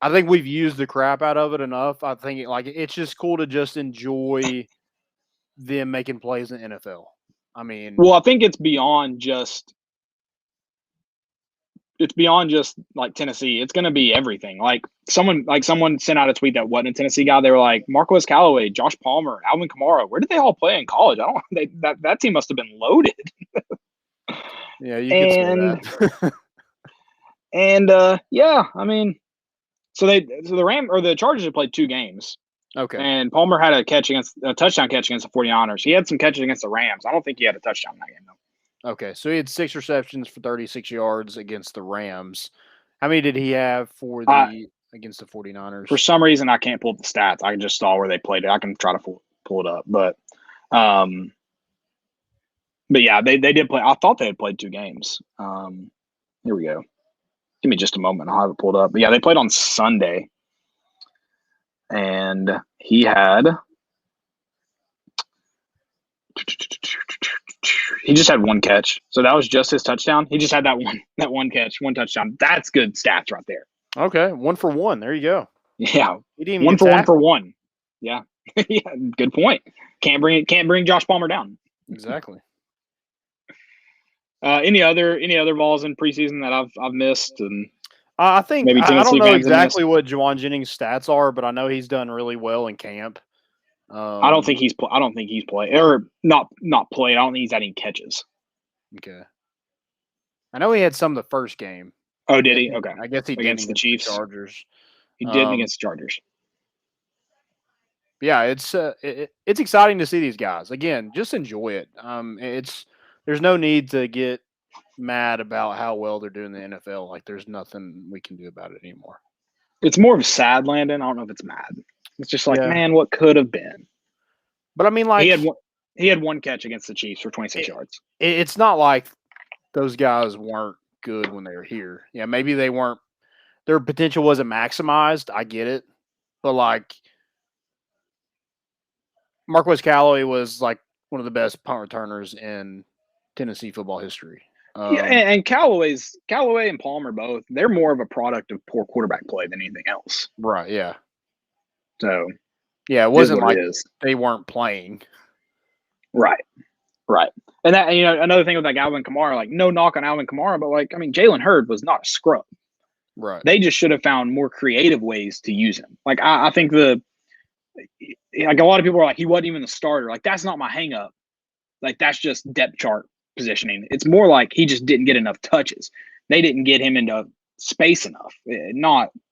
I think we've used the crap out of it enough. I think it's just cool to just enjoy them making plays in the NFL. I mean, well, I think it's beyond just like Tennessee. It's going to be everything. Like someone sent out a tweet that wasn't a Tennessee guy. They were like Marquez Callaway, Josh Palmer, Alvin Kamara. Where did they all play in college? I don't. That team must have been loaded. Yeah, you could say that. And yeah, I mean, so the Chargers have played 2 games. Okay. And Palmer had a touchdown catch against the 49ers. He had some catches against the Rams. I don't think he had a touchdown in that game though. Okay, so he had 6 receptions for 36 yards against the Rams. How many did he have for against the 49ers? For some reason, I can't pull up the stats. I just saw where they played it. I can try to pull it up, but yeah, they did play. I thought they had played 2 games. Here we go. Give me just a moment. I'll have it pulled up. But yeah, they played on Sunday, and he just had 1 catch. So that was just his touchdown. He just had that one catch, 1 touchdown. That's good stats right there. Okay, 1 for 1. There you go. Yeah, he didn't even 1 for 1 for 1. Yeah, yeah. Good point. Can't bring Josh Palmer down. Exactly. Any other Vols in preseason that I've missed? And I think maybe I don't know exactly what Juwan Jennings' stats are, but I know he's done really well in camp. I don't think he's played or not played. I don't think he's had any catches. Okay. I know he had some the first game. Oh, did he? Okay. I guess he against did the Chiefs. Chargers. He did against the Chargers. Yeah, it's exciting to see these guys. Again, just enjoy it. There's no need to get mad about how well they're doing in the NFL. Like there's nothing we can do about it anymore. It's more of sad, Landon. I don't know if it's mad. It's just like, man, what could have been? But I mean, like he had 1 catch against the Chiefs for 26 yards. It's not like those guys weren't good when they were here. Yeah, maybe they weren't. Their potential wasn't maximized. I get it, but like Marquez Callaway was like one of the best punt returners in Tennessee football history. Yeah, and Callaway and Palmer both, they're more of a product of poor quarterback play than anything else. Right, yeah. So, yeah, it wasn't like they weren't playing. Right. And that, another thing with like Alvin Kamara, like no knock on Alvin Kamara, but like, I mean, Jalen Hurd was not a scrub. Right. They just should have found more creative ways to use him. Like, I think like a lot of people are like, he wasn't even the starter. Like, that's not my hang up. Like, that's just depth chart positioning. It's more like he just didn't get enough touches. They didn't get him into space enough. They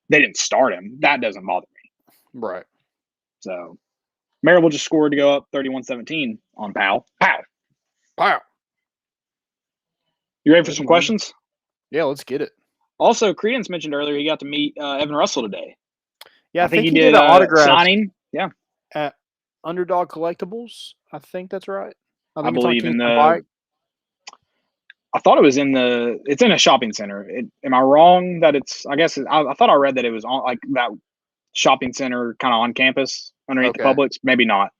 didn't start him. That doesn't bother me. Right. So Maryville just scored to go up 31-17 on Powell. Pow. You ready for some questions? Yeah, let's get it. Also, Credence mentioned earlier he got to meet Evan Russell today. Yeah, I think he did an autograph signing. Yeah. At Underdog Collectibles. I think that's right. I believe in the I thought it was it's in a shopping center. Am I wrong that I thought I read that it was on like that shopping center kind of on campus underneath the Publix. Maybe not.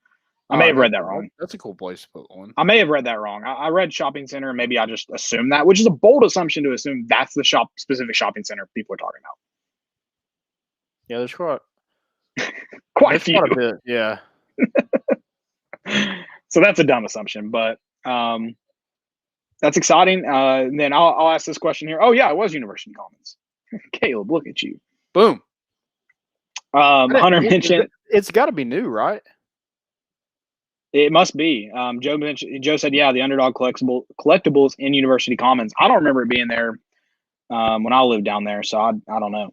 I may have read that wrong. That's a cool place to put one. I may have read that wrong. I read shopping center and maybe I just assumed that, which is a bold assumption to assume that's the specific shopping center people are talking about. Yeah, there's quite a few. Quite a bit, yeah. So that's a dumb assumption, but that's exciting. And then I'll ask this question here. Oh yeah, it was University Commons. Caleb, look at you. Boom. Hunter mentioned it's got to be new, right? It must be. Joe said, yeah, the Underdog collectibles in University Commons. I don't remember it being there when I lived down there, so I don't know. It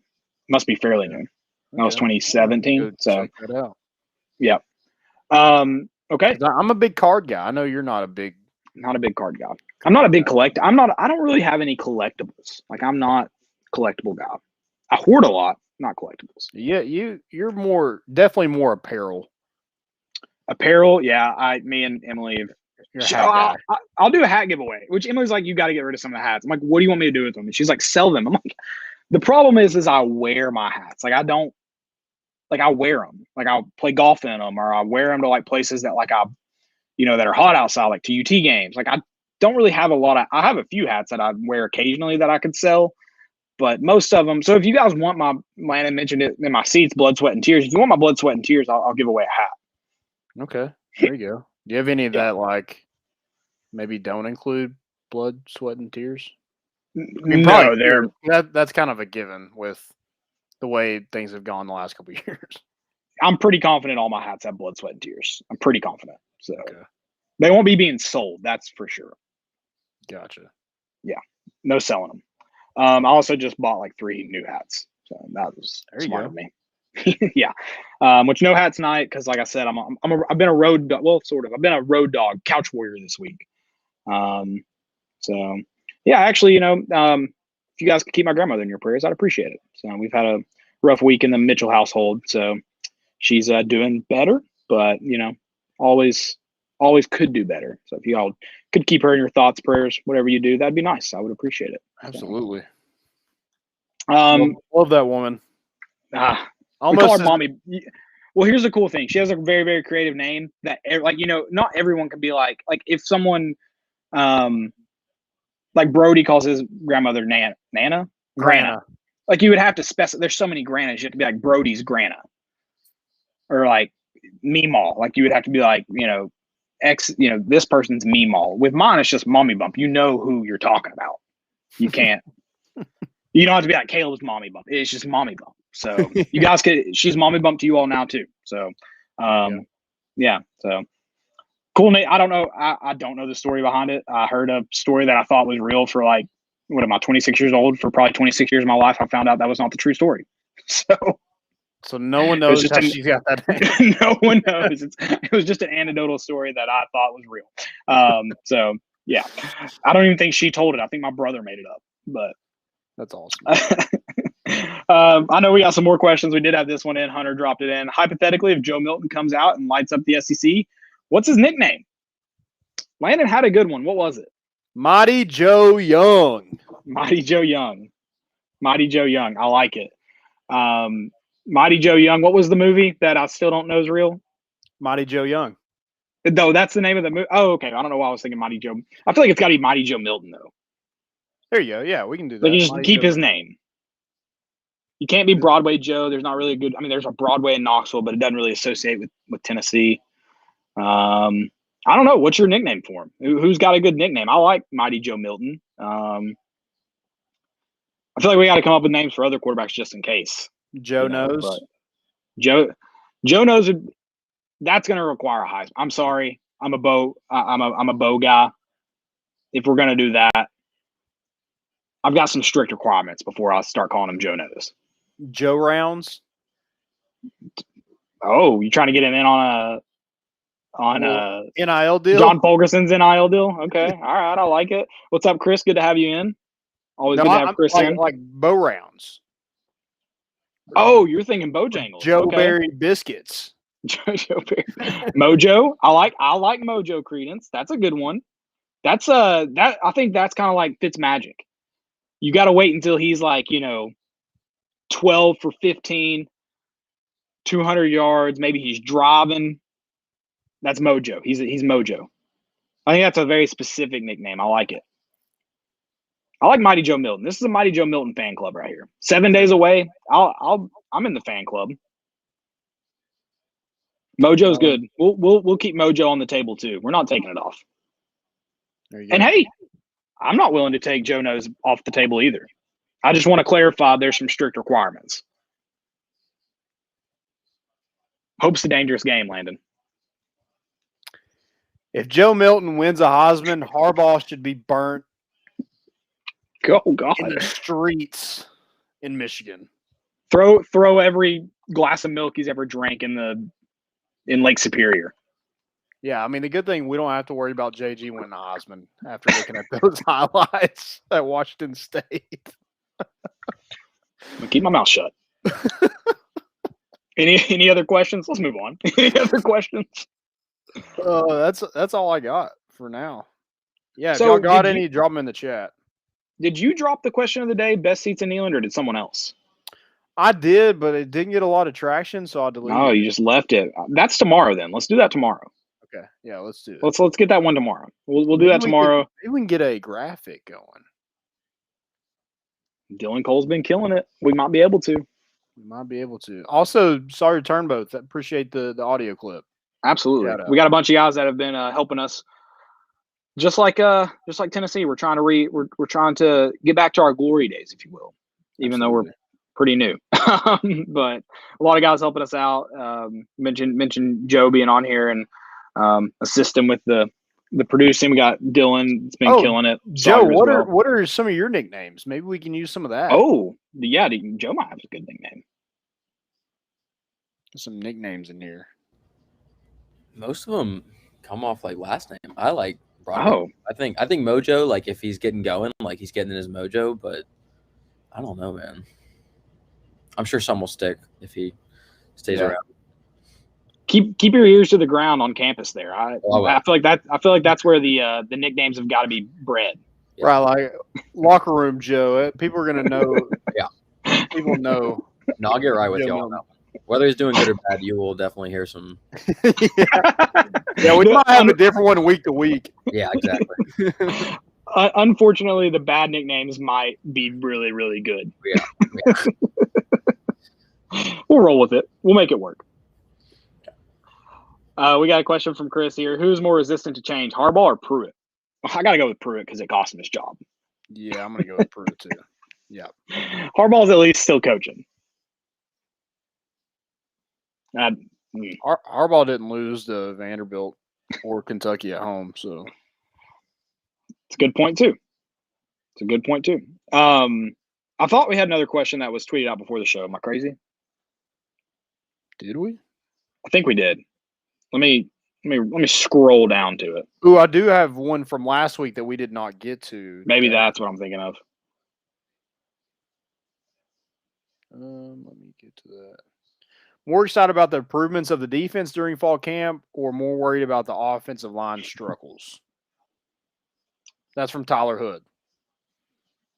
must be fairly new. That was 2017. So check that out. Yeah. Okay. I'm a big card guy. I know you're not a big card guy. I'm not a big collector. I don't really have any collectibles. Like, I'm not a collectible guy. I hoard a lot, not collectibles. Yeah, you're definitely more apparel. Apparel, yeah. Me and Emily. I'll do a hat giveaway, which Emily's like, you got to get rid of some of the hats. I'm like, what do you want me to do with them? And she's like, sell them. I'm like, the problem is I wear my hats. Like, I wear them. Like, I'll play golf in them, or I wear them to like places that like that are hot outside, like to UT games. Like, I don't really have I have a few hats that I wear occasionally that I could sell, but most of them. So if you guys want Landon mentioned it in my seats, blood, sweat, and tears. If you want my blood, sweat, and tears, I'll give away a hat. Okay, there you go. Do you have any that like maybe don't include blood, sweat, and tears? I mean, no, that's kind of a given with the way things have gone the last couple of years. I'm pretty confident all my hats have blood, sweat, and tears. I'm pretty confident. So they won't be being sold. That's for sure. Gotcha. Yeah. No selling them. I also just bought like 3 new hats. So that was smart of me. Yeah. Which no hat tonight. Cause like I said, I've been a road dog. Well, sort of, I've been a road dog, couch warrior this week. So yeah, actually, if you guys could keep my grandmother in your prayers, I'd appreciate it. So we've had a rough week in the Mitchell household. So she's doing better, but always could do better. So if y'all could keep her in your thoughts, prayers, whatever you do, that'd be nice. I would appreciate it. Absolutely. So, love that woman. We call her mommy. Well, here's the cool thing. She has a very, very creative name that not everyone can be like if someone, like Brody calls his grandmother Nana. Like, you would have to specify. There's so many Grannas. You have to be like Brody's Granna, or like Meemaw. Like, you would have to be like this person's Meemaw. With mine, it's just Mommy Bump. You know who you're talking about. You can't. You don't have to be like Caleb's Mommy Bump. It's just Mommy Bump. So you guys she's Mommy Bump to you all now too. So, yeah. So cool, Nate. I don't know. I don't know the story behind it. I heard a story that I thought was real for like, what am I, 26 years old? For probably 26 years of my life, I found out that was not the true story. So no one knows how she got that name. No one knows. It was just an anecdotal story that I thought was real. So yeah, I don't even think she told it. I think my brother made it up, but that's awesome. I know we got some more questions. We did have this one in. Hunter dropped it in. Hypothetically, if Joe Milton comes out and lights up the SEC, what's his nickname? Landon had a good one. What was it? Mighty Joe Young. Mighty Joe Young. Mighty Joe Young. I like it. Mighty Joe Young. What was the movie that I still don't know is real? Mighty Joe Young. No, that's the name of the movie. Oh, okay. I don't know why I was thinking Mighty Joe. I feel like it's got to be Mighty Joe Milton, though. There you go. Yeah, we can do that. Like, you just keep his name. You can't be Broadway Joe. There's not really a good. I mean, there's a Broadway in Knoxville, but it doesn't really associate with Tennessee. I don't know. What's your nickname for him? Who's got a good nickname? I like Mighty Joe Milton. I feel like we got to come up with names for other quarterbacks just in case. Joe knows. Joe knows. That's going to require a Heisman. I'm sorry. I'm a Bo guy. If we're going to do that, I've got some strict requirements before I start calling him Joe Knows. Joe Rounds. Oh, you trying to get him in on a NIL deal? John Fulgerson's NIL deal. Okay, all right, I like it. What's up, Chris? Good to have you in. Always good to have Chris in. Like Bo Rounds. Oh, you're thinking Bojangles. Joe Berry biscuits. Joe Berry. Mojo. I like Mojo Credence. That's a good one. That's that I think that's kind of like Fitzmagic. You got to wait until he's like, 12 for 15, 200 yards. Maybe he's driving. That's Mojo. He's Mojo. I think that's a very specific nickname. I like it. I like Mighty Joe Milton. This is a Mighty Joe Milton fan club right here. 7 days away. I'm in the fan club. Mojo's good. We'll keep Mojo on the table too. We're not taking it off. And hey, I'm not willing to take Joe Knows off the table either. I just want to clarify there's some strict requirements. Hope's a dangerous game, Landon. If Joe Milton wins a Heisman, Harbaugh should be burnt Oh, God. in the streets in Michigan. Throw every glass of milk he's ever drank in Lake Superior. Yeah, I mean, the good thing we don't have to worry about JG winning the Heisman after looking at those highlights at Washington State. I'll keep my mouth shut. Any other questions? Let's move on. Any other questions? That's all I got for now. Yeah, if So y'all got did any, you- drop them in the chat. Did you drop the question of the day, best seats in Neyland, or did someone else? I did, but it didn't get a lot of traction, so I deleted Oh, it. you just left it. That's tomorrow then. Let's do that tomorrow. Okay, yeah, let's do it. Let's get that one tomorrow. We'll do Maybe that tomorrow. Maybe we can get a graphic going. Dylan Cole's been killing it. We might be able to. We might be able to. Also, sorry, Turnboat. Appreciate the audio clip. Absolutely. Shout out. We got a bunch of guys that have been helping us. Just like Tennessee, we're trying to get back to our glory days, if you will, even though we're pretty new. But a lot of guys helping us out. Mentioned Joe being on here and assist him with the producing. We got Dylan. It's been killing it. Joe, Sawyer as what are some of your nicknames? Maybe we can use some of that. Oh, yeah, Joe might have a good nickname. Some nicknames in here. Most of them come off like last name. I like Oh, I think Mojo, like if he's getting going, like he's getting in his mojo, but I don't know, man. I'm sure some will stick if he stays around. Keep your ears to the ground on campus there. I feel like that's where the nicknames have got to be bred. Yeah. Right, like locker room Joe. People are gonna know. Yeah, people know. No, I'll get right with y'all on that one. Whether he's doing good or bad, you will definitely hear some. Yeah, we might have a different one week to week. Yeah, exactly. Unfortunately, the bad nicknames might be really, really good. Yeah. We'll roll with it. We'll make it work. We got a question from Chris here. Who's more resistant to change, Harbaugh or Pruitt? Well, I got to go with Pruitt because it cost him his job. Yeah, I'm going to go with Pruitt too. Yeah. Harbaugh's at least still coaching. Harbaugh didn't lose to Vanderbilt or Kentucky at home, so it's a good point too. I thought we had another question that was tweeted out before the show. Am I crazy? Did we? I think we did. Let me scroll down to it. Ooh, I do have one from last week that we did not get to. Maybe that's what I'm thinking of. Let me get to that. More excited about the improvements of the defense during fall camp or more worried about the offensive line struggles? That's from Tyler Hood.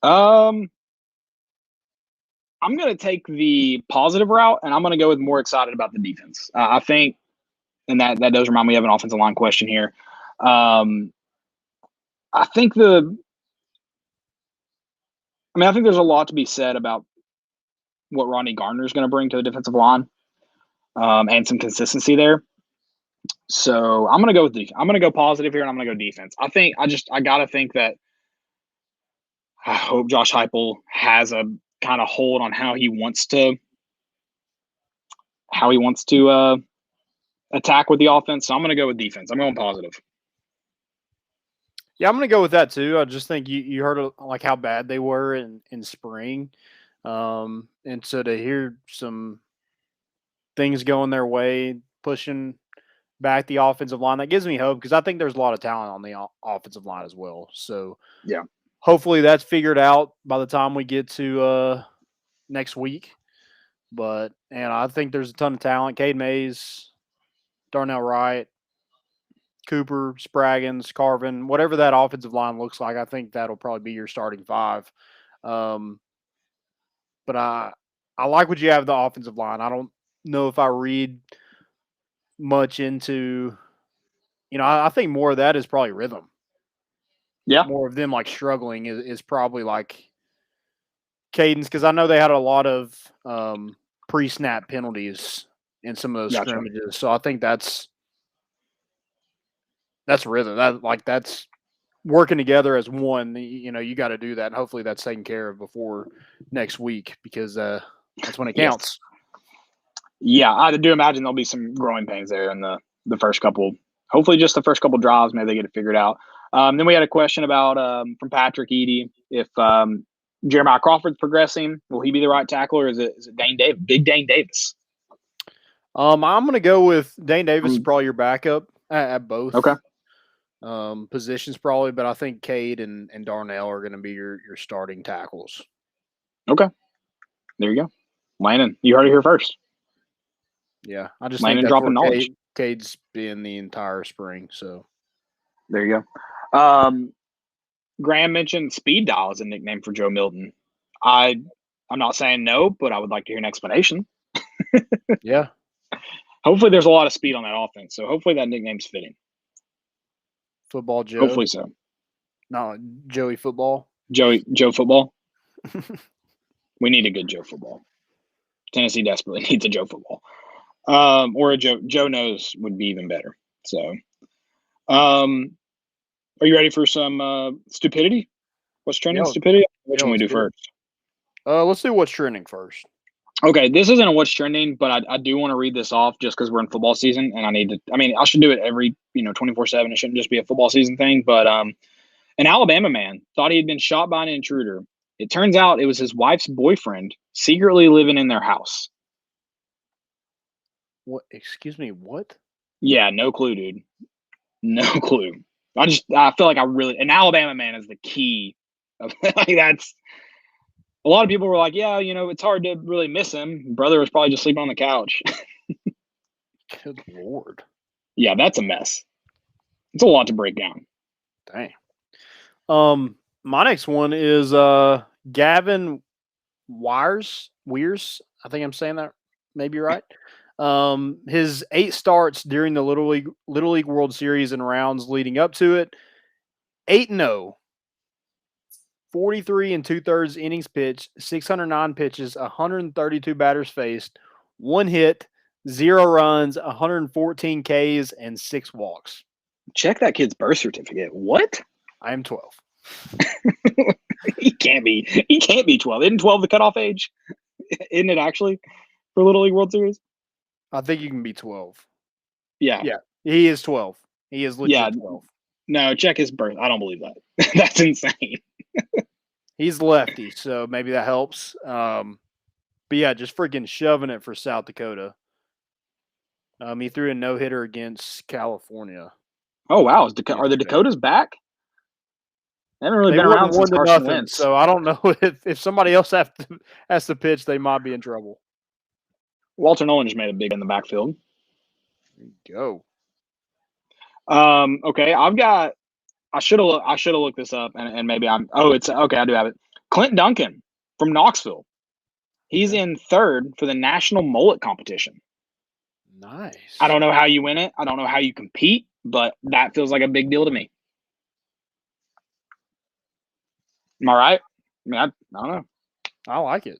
I'm going to take the positive route, and I'm going to go with more excited about the defense. I think, and that does remind me of an offensive line question here. I think there's a lot to be said about what Ronnie Gardner is going to bring to the defensive line, and some consistency there. So I'm going to go positive here, and I'm going to go defense. I got to think that I hope Josh Heupel has a kind of hold on how he wants to attack with the offense. So I'm going to go with defense. I'm going positive. Yeah, I'm going to go with that too. I just think you heard like how bad they were in spring. And so to hear some things going their way, pushing back the offensive line, that gives me hope because I think there's a lot of talent on the offensive line as well. So yeah, hopefully that's figured out by the time we get to next week. And I think there's a ton of talent. Cade Mays, Darnell Wright, Cooper, Spraggins, Carvin, whatever that offensive line looks like, I think that'll probably be your starting five. But I like what you have the offensive line. I don't know if I read much into, I think more of that is probably rhythm. Yeah. More of them like struggling is probably like cadence because I know they had a lot of pre-snap penalties in some of those scrimmages. So I think that's rhythm. That's working together as one. You got to do that, and hopefully that's taken care of before next week because that's when it counts. Yeah, I do imagine there'll be some growing pains there in the first couple. Hopefully, just the first couple drives, maybe they get it figured out. Then we had a question about from Patrick Eady if Jeremiah Crawford's progressing. Will he be the right tackle, or is it Big Dane Davis? I'm going to go with Dane Davis is probably your backup at both. Okay. Positions probably, but I think Cade and Darnell are going to be your starting tackles. Okay. There you go. Landon, you heard it here first. Yeah, I just Landon think that's dropping where knowledge. Cade's been the entire spring. So there you go. Graham mentioned speed dial as a nickname for Joe Milton. I'm not saying no, but I would like to hear an explanation. Yeah. Hopefully there's a lot of speed on that offense, so hopefully that nickname's fitting. Football Joe. Hopefully so. No, Joey Football. Joe Football. We need a good Joe Football. Tennessee desperately needs a Joe Football. Or a Joe Knows would be even better. So, are you ready for some stupidity? What's trending stupidity? Which one we do first? Let's do what's trending first. Okay, this isn't a what's trending, but I do want to read this off just because we're in football season, and I should do it every 24/7. It shouldn't just be a football season thing. But an Alabama man thought he had been shot by an intruder. It turns out it was his wife's boyfriend secretly living in their house. What? Excuse me, what? Yeah, no clue, dude. No clue. I feel like an Alabama man is the key. That's a lot of people were like, yeah, it's hard to really miss him. Brother was probably just sleeping on the couch. Good Lord. Yeah, that's a mess. It's a lot to break down. Dang. My next one is Gavin Weirs. I think I'm saying that maybe right. His 8 starts during the Little League World Series and rounds leading up to it. 8-0. 43 2/3 innings pitched, 609 pitches, 132 batters faced, 1 hit, 0 runs, 114 Ks, and 6 walks. Check that kid's birth certificate. What? I am 12. He can't be 12. Isn't 12 the cutoff age? Isn't it actually for Little League World Series? I think you can be 12. Yeah. Yeah. He is 12. He is legit 12. No, check his birth. I don't believe that. That's insane. He's lefty, so maybe that helps. But yeah, just freaking shoving it for South Dakota. He threw a no-hitter against California. Oh, wow. Are the Dakotas back? They haven't really been around since Carson Wentz. So I don't know if somebody else has to pitch, they might be in trouble. Walter Nolan just made a big in the backfield. There you go. Okay, I should have looked this up and maybe it's okay, I do have it. Clint Duncan from Knoxville. He's in 3rd for the National Mullet Competition. Nice. I don't know how you win it. I don't know how you compete, but that feels like a big deal to me. Am I right? I mean, I don't know. I like it.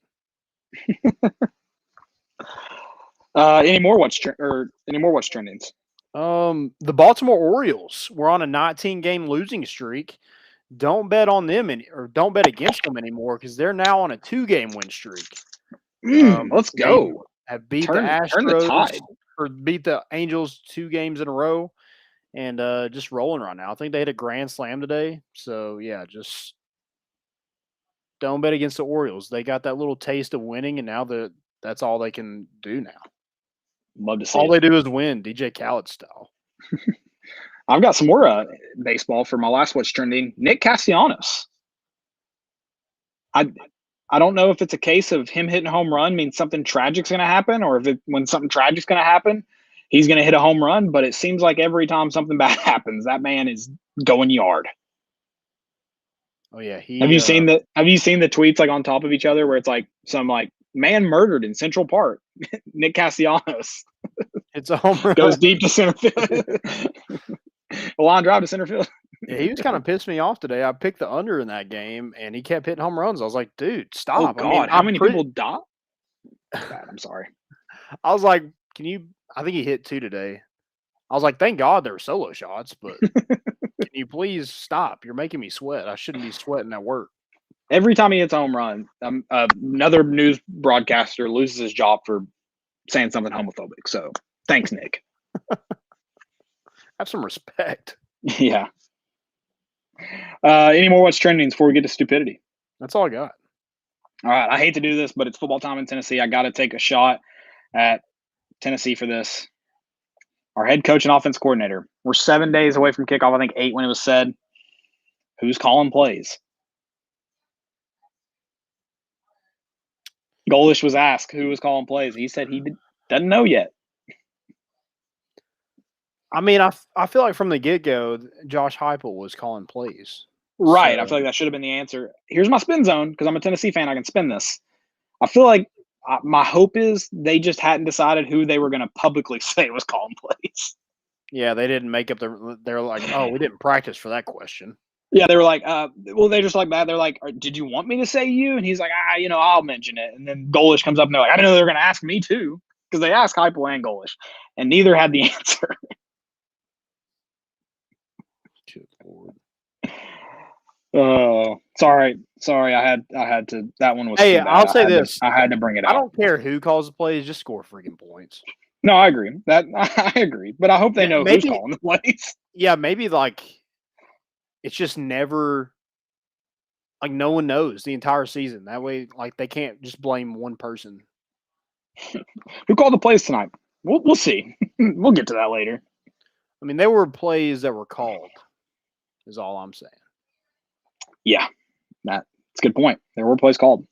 Any more what's trendings? The Baltimore Orioles were on a 19-game losing streak. Don't bet on them or don't bet against them anymore because they're now on a 2-game win streak. Let's go. Have beat the Astros or beat the Angels 2 games in a row, and just rolling right now. I think they hit a grand slam today. So yeah, just don't bet against the Orioles. They got that little taste of winning, and now that's all they can do now. Love to see all they do is win, DJ Khaled style. I've got some more baseball for my last what's trending. Nick Castellanos. I don't know if it's a case of him hitting a home run means something tragic's going to happen, or when something tragic's going to happen, he's going to hit a home run. But it seems like every time something bad happens, that man is going yard. Oh yeah, Have you seen the tweets like on top of each other where it's like some like man murdered in Central Park? Nick Castellanos. It's a home run. Goes deep to center field. A line drive to center field. Yeah, he was kind of pissed me off today. I picked the under in that game, and he kept hitting home runs. I was like, dude, stop. Oh, God. How many people died? I'm sorry. I was like, I think he hit 2 today. I was like, thank God there were solo shots, but can you please stop? You're making me sweat. I shouldn't be sweating at work. Every time he hits a home run, another news broadcaster loses his job for saying something homophobic. So thanks, Nick. Have some respect. Yeah. Any more what's trending before we get to stupidity? That's all I got. All right. I hate to do this, but it's football time in Tennessee. I got to take a shot at Tennessee for this. Our head coach and offense coordinator. We're 7 days away from kickoff. I think 8 when it was said. Who's calling plays? Golish was asked who was calling plays. He said he doesn't know yet. I mean, I feel like from the get-go, Josh Heupel was calling plays. Right. So, I feel like that should have been the answer. Here's my spin zone because I'm a Tennessee fan. I can spin this. I feel like my hope is they just hadn't decided who they were going to publicly say was calling plays. yeah, they didn't make up they're like, oh, we didn't practice for that question. Yeah, they were like, well, they just like that. They're like, did you want me to say you? And he's like, I'll mention it. And then Golish comes up and they're like, I didn't know they were going to ask me too because they asked Heupel and Golish, and neither had the answer. Oh, sorry. I had to. That one was. Hey, too bad. I'll say this: I had to bring it out. I don't care who calls the plays; just score freaking points. No, I agree. I agree, but I hope they know who's calling the plays. Yeah, maybe like it's just never like no one knows the entire season. That way, like they can't just blame one person. Who called the plays tonight? We'll see. We'll get to that later. I mean, there were plays that were called. Is all I'm saying. Yeah, that's a good point. There were plays called.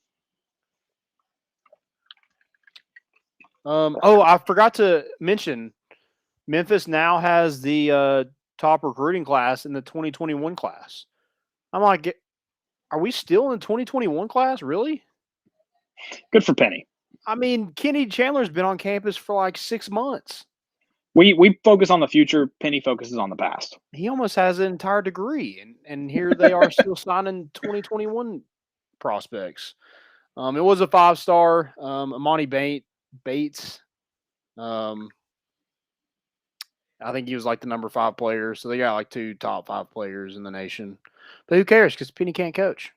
I forgot to mention, Memphis now has the top recruiting class in the 2021 class. I'm like, are we still in the 2021 class? Really? Good for Penny. I mean, Kenny Chandler's been on campus for like 6 months. We focus on the future. Penny focuses on the past. He almost has an entire degree, and here they are still signing 2021 prospects. It was a 5-star. Amani Bates. I think he was like the number 5 player. So they got like 2 top 5 players in the nation. But who cares? Because Penny can't coach.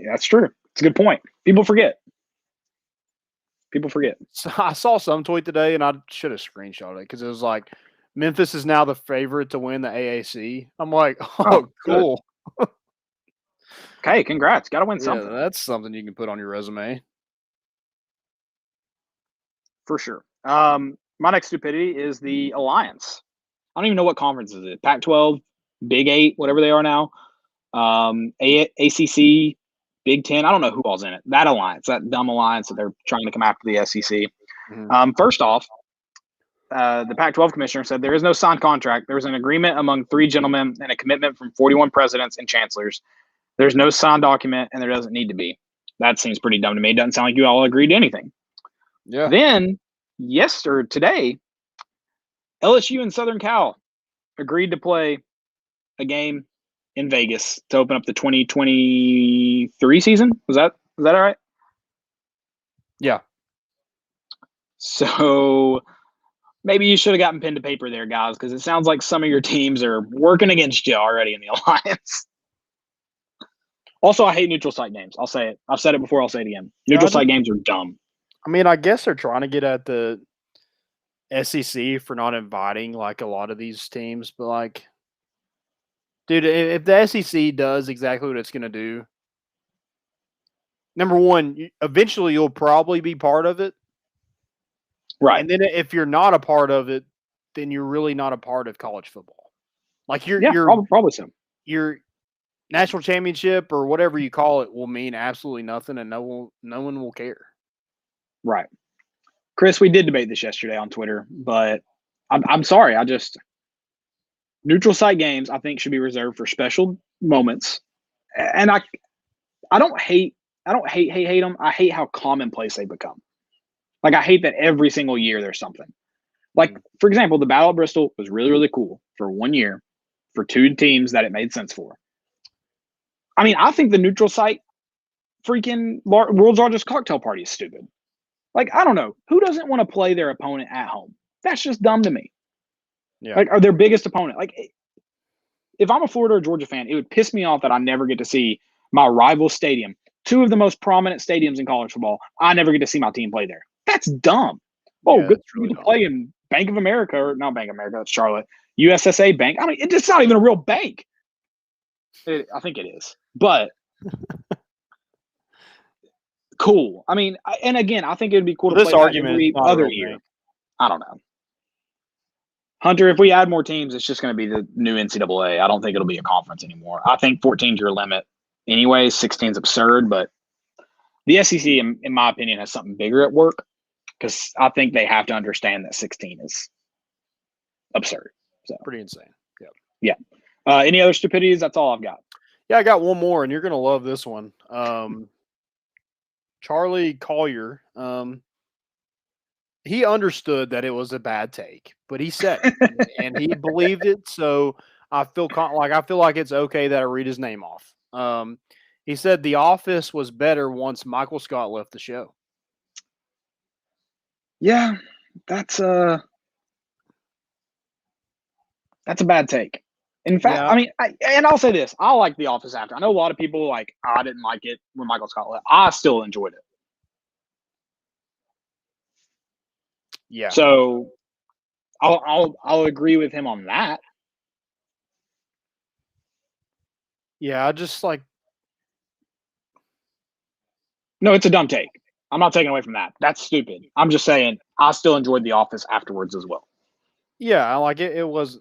That's true. It's a good point. People forget. So I saw some tweet today, and I should have screenshot it because it was like, Memphis is now the favorite to win the AAC. I'm like, oh cool. Okay, congrats. Got to win something. That's something you can put on your resume. For sure. My next stupidity is the Alliance. I don't even know what conference is it. Pac-12, Big 8, whatever they are now. ACC, Big 10. I don't know who all's in it. That alliance, that dumb alliance that they're trying to come after the SEC. Mm-hmm. First off, the Pac-12 commissioner said there is no signed contract. There was an agreement among 3 gentlemen and a commitment from 41 presidents and chancellors. There's no signed document, and there doesn't need to be. That seems pretty dumb to me. It doesn't sound like you all agreed to anything. Yeah. Then, today, LSU and Southern Cal agreed to play a game in Vegas to open up the 2023 season. Was that all right? Yeah. So maybe you should have gotten pen to paper there, guys, because it sounds like some of your teams are working against you already in the alliance. Also, I hate neutral site games. I'll say it. I've said it before. I'll say it again. Neutral site games are dumb. I mean, I guess they're trying to get at the SEC for not inviting like a lot of these teams, but like, dude, if the SEC does exactly what it's going to do, number one, eventually you'll probably be part of it. Right. And then if you're not a part of it, then you're really not a part of college football. Like you're probably so. Your national championship or whatever you call it will mean absolutely nothing, and no one will care. Right. Chris, we did debate this yesterday on Twitter, but I'm sorry. Neutral site games, I think, should be reserved for special moments. And I don't hate them. I hate how commonplace they become. Like, I hate that every single year there's something. Like, for example, the Battle of Bristol was really, really cool for 1 year for 2 teams that it made sense for. I mean, I think the neutral site freaking world's largest cocktail party is stupid. Like, I don't know. Who doesn't want to play their opponent at home? That's just dumb to me. Yeah. Like, or their biggest opponent. Like, if I'm a Florida or Georgia fan, it would piss me off that I never get to see my rival stadium, 2 of the most prominent stadiums in college football. I never get to see my team play there. That's dumb. Oh, good for you to play in Bank of America, or not Bank of America, that's Charlotte. USSA Bank. I mean, it's not even a real bank. I think it is. But cool. I mean, and again, I think it would be cool to this play argument every other year. I don't know. Hunter, if we add more teams, it's just going to be the new NCAA. I don't think it'll be a conference anymore. I think 14 is your limit. Anyway, 16 is absurd, but the SEC, in my opinion, has something bigger at work because I think they have to understand that 16 is absurd. So Pretty insane. Yep. Yeah. Any other stupidities? That's all I've got. Yeah, I got one more, and you're going to love this one. Charlie Collier, he understood that it was a bad take, but he said it, and he believed it. So I feel like it's okay that I read his name off. He said The Office was better once Michael Scott left the show. Yeah, that's a bad take. In fact, Yeah. I mean, and I'll say this: I like The Office after. I know a lot of people I didn't like it when Michael Scott left. I still enjoyed it. Yeah. So I'll agree with him on that. Yeah, I just like. No, it's a dumb take. I'm not taking away from that. That's stupid. I'm just saying I still enjoyed The Office afterwards as well. Yeah, I like it. It was,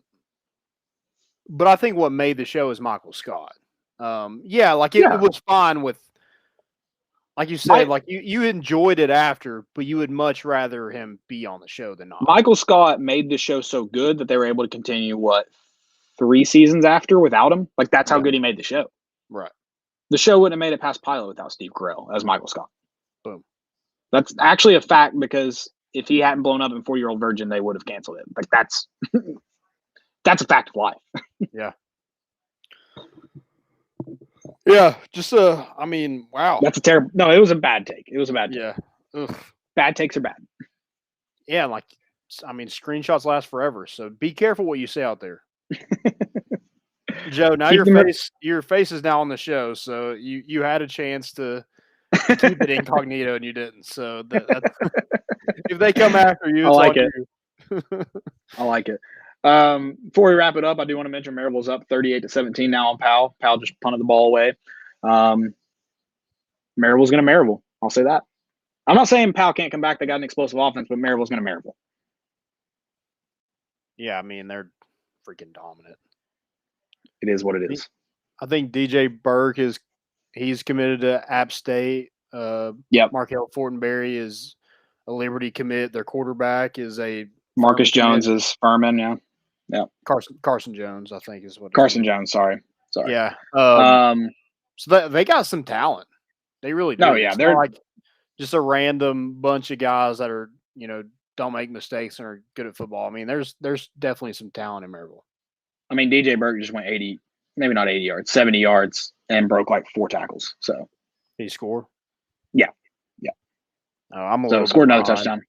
but I think what made the show is Michael Scott. Yeah, like it was fine with, like you said, like you enjoyed it after, but you would much rather him be on the show than not. Michael Scott made the show so good that they were able to continue 3 seasons after without him. Like that's how good he made the show. Right. The show wouldn't have made it past pilot without Steve Carell as Michael Scott. Boom. That's actually a fact because if he hadn't blown up in 4-Year-Old Virgin, they would have canceled it. Like that's a fact of life. Yeah. Yeah. Just I mean, wow. That's a terrible. No, it was a bad take. It was a bad take. Yeah. Ugh. Bad takes are bad. Yeah, like I mean, screenshots last forever, so be careful what you say out there. Joe, now your face is now on the show, so you had a chance to keep it incognito and you didn't. So if they come after you, it's I like on it. you. I like it. Before we wrap it up, I do want to mention Maryville's up 38-17 now on Powell. Powell just punted the ball away. Maryville's going to Maryville. I'll say that. I'm not saying Powell can't come back. They got an explosive offense, but Maryville's going to Maryville. Yeah, I mean, they're freaking dominant. It is what it is. I think DJ Burke he's committed to App State. Markel Fortenberry is a Liberty commit. Their quarterback is a Marcus Jones is Furman. Yeah. Carson Jones, I think is what. Carson Jones. Sorry. Yeah. So they got some talent. They really do. No, yeah, they're like just a random bunch of guys that are don't make mistakes and are good at football. I mean, there's definitely some talent in Maryville. I mean, DJ Burke just went 80, maybe not 80 yards, 70 yards, and broke 4 tackles. So did he score? Yeah. Oh, scored another touchdown.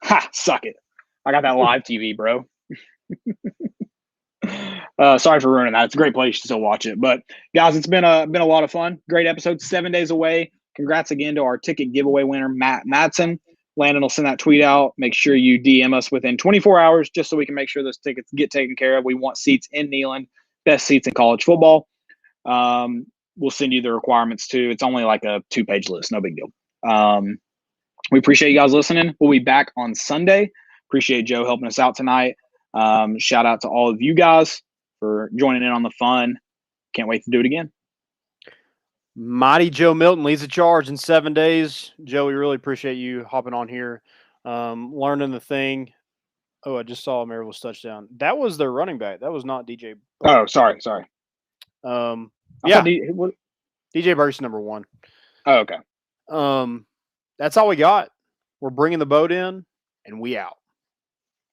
Ha! Suck it. I got that live TV, bro. Sorry for ruining that. It's a great place to still watch it. But guys, it's been a lot of fun. Great episode. 7 days away. Congrats again to our ticket giveaway winner, Matt Madsen. Landon will send that tweet out. Make sure you DM us within 24 hours just so we can make sure those tickets get taken care of. We want seats in Neyland, best seats in college football. We'll send you the requirements too. It's only like a 2-page list. No big deal. We appreciate you guys listening. We'll be back on Sunday. Appreciate Joe helping us out tonight. Shout out to all of you guys for joining in on the fun. Can't wait to do it again. Mighty Joe Milton leads the charge in 7 days. Joe, we really appreciate you hopping on here, learning the thing. Oh, I just saw Maryville's touchdown. That was their running back. That was not DJ. Oh, sorry. DJ Burke's number 1. Oh, okay. That's all we got. We're bringing the boat in, and we out.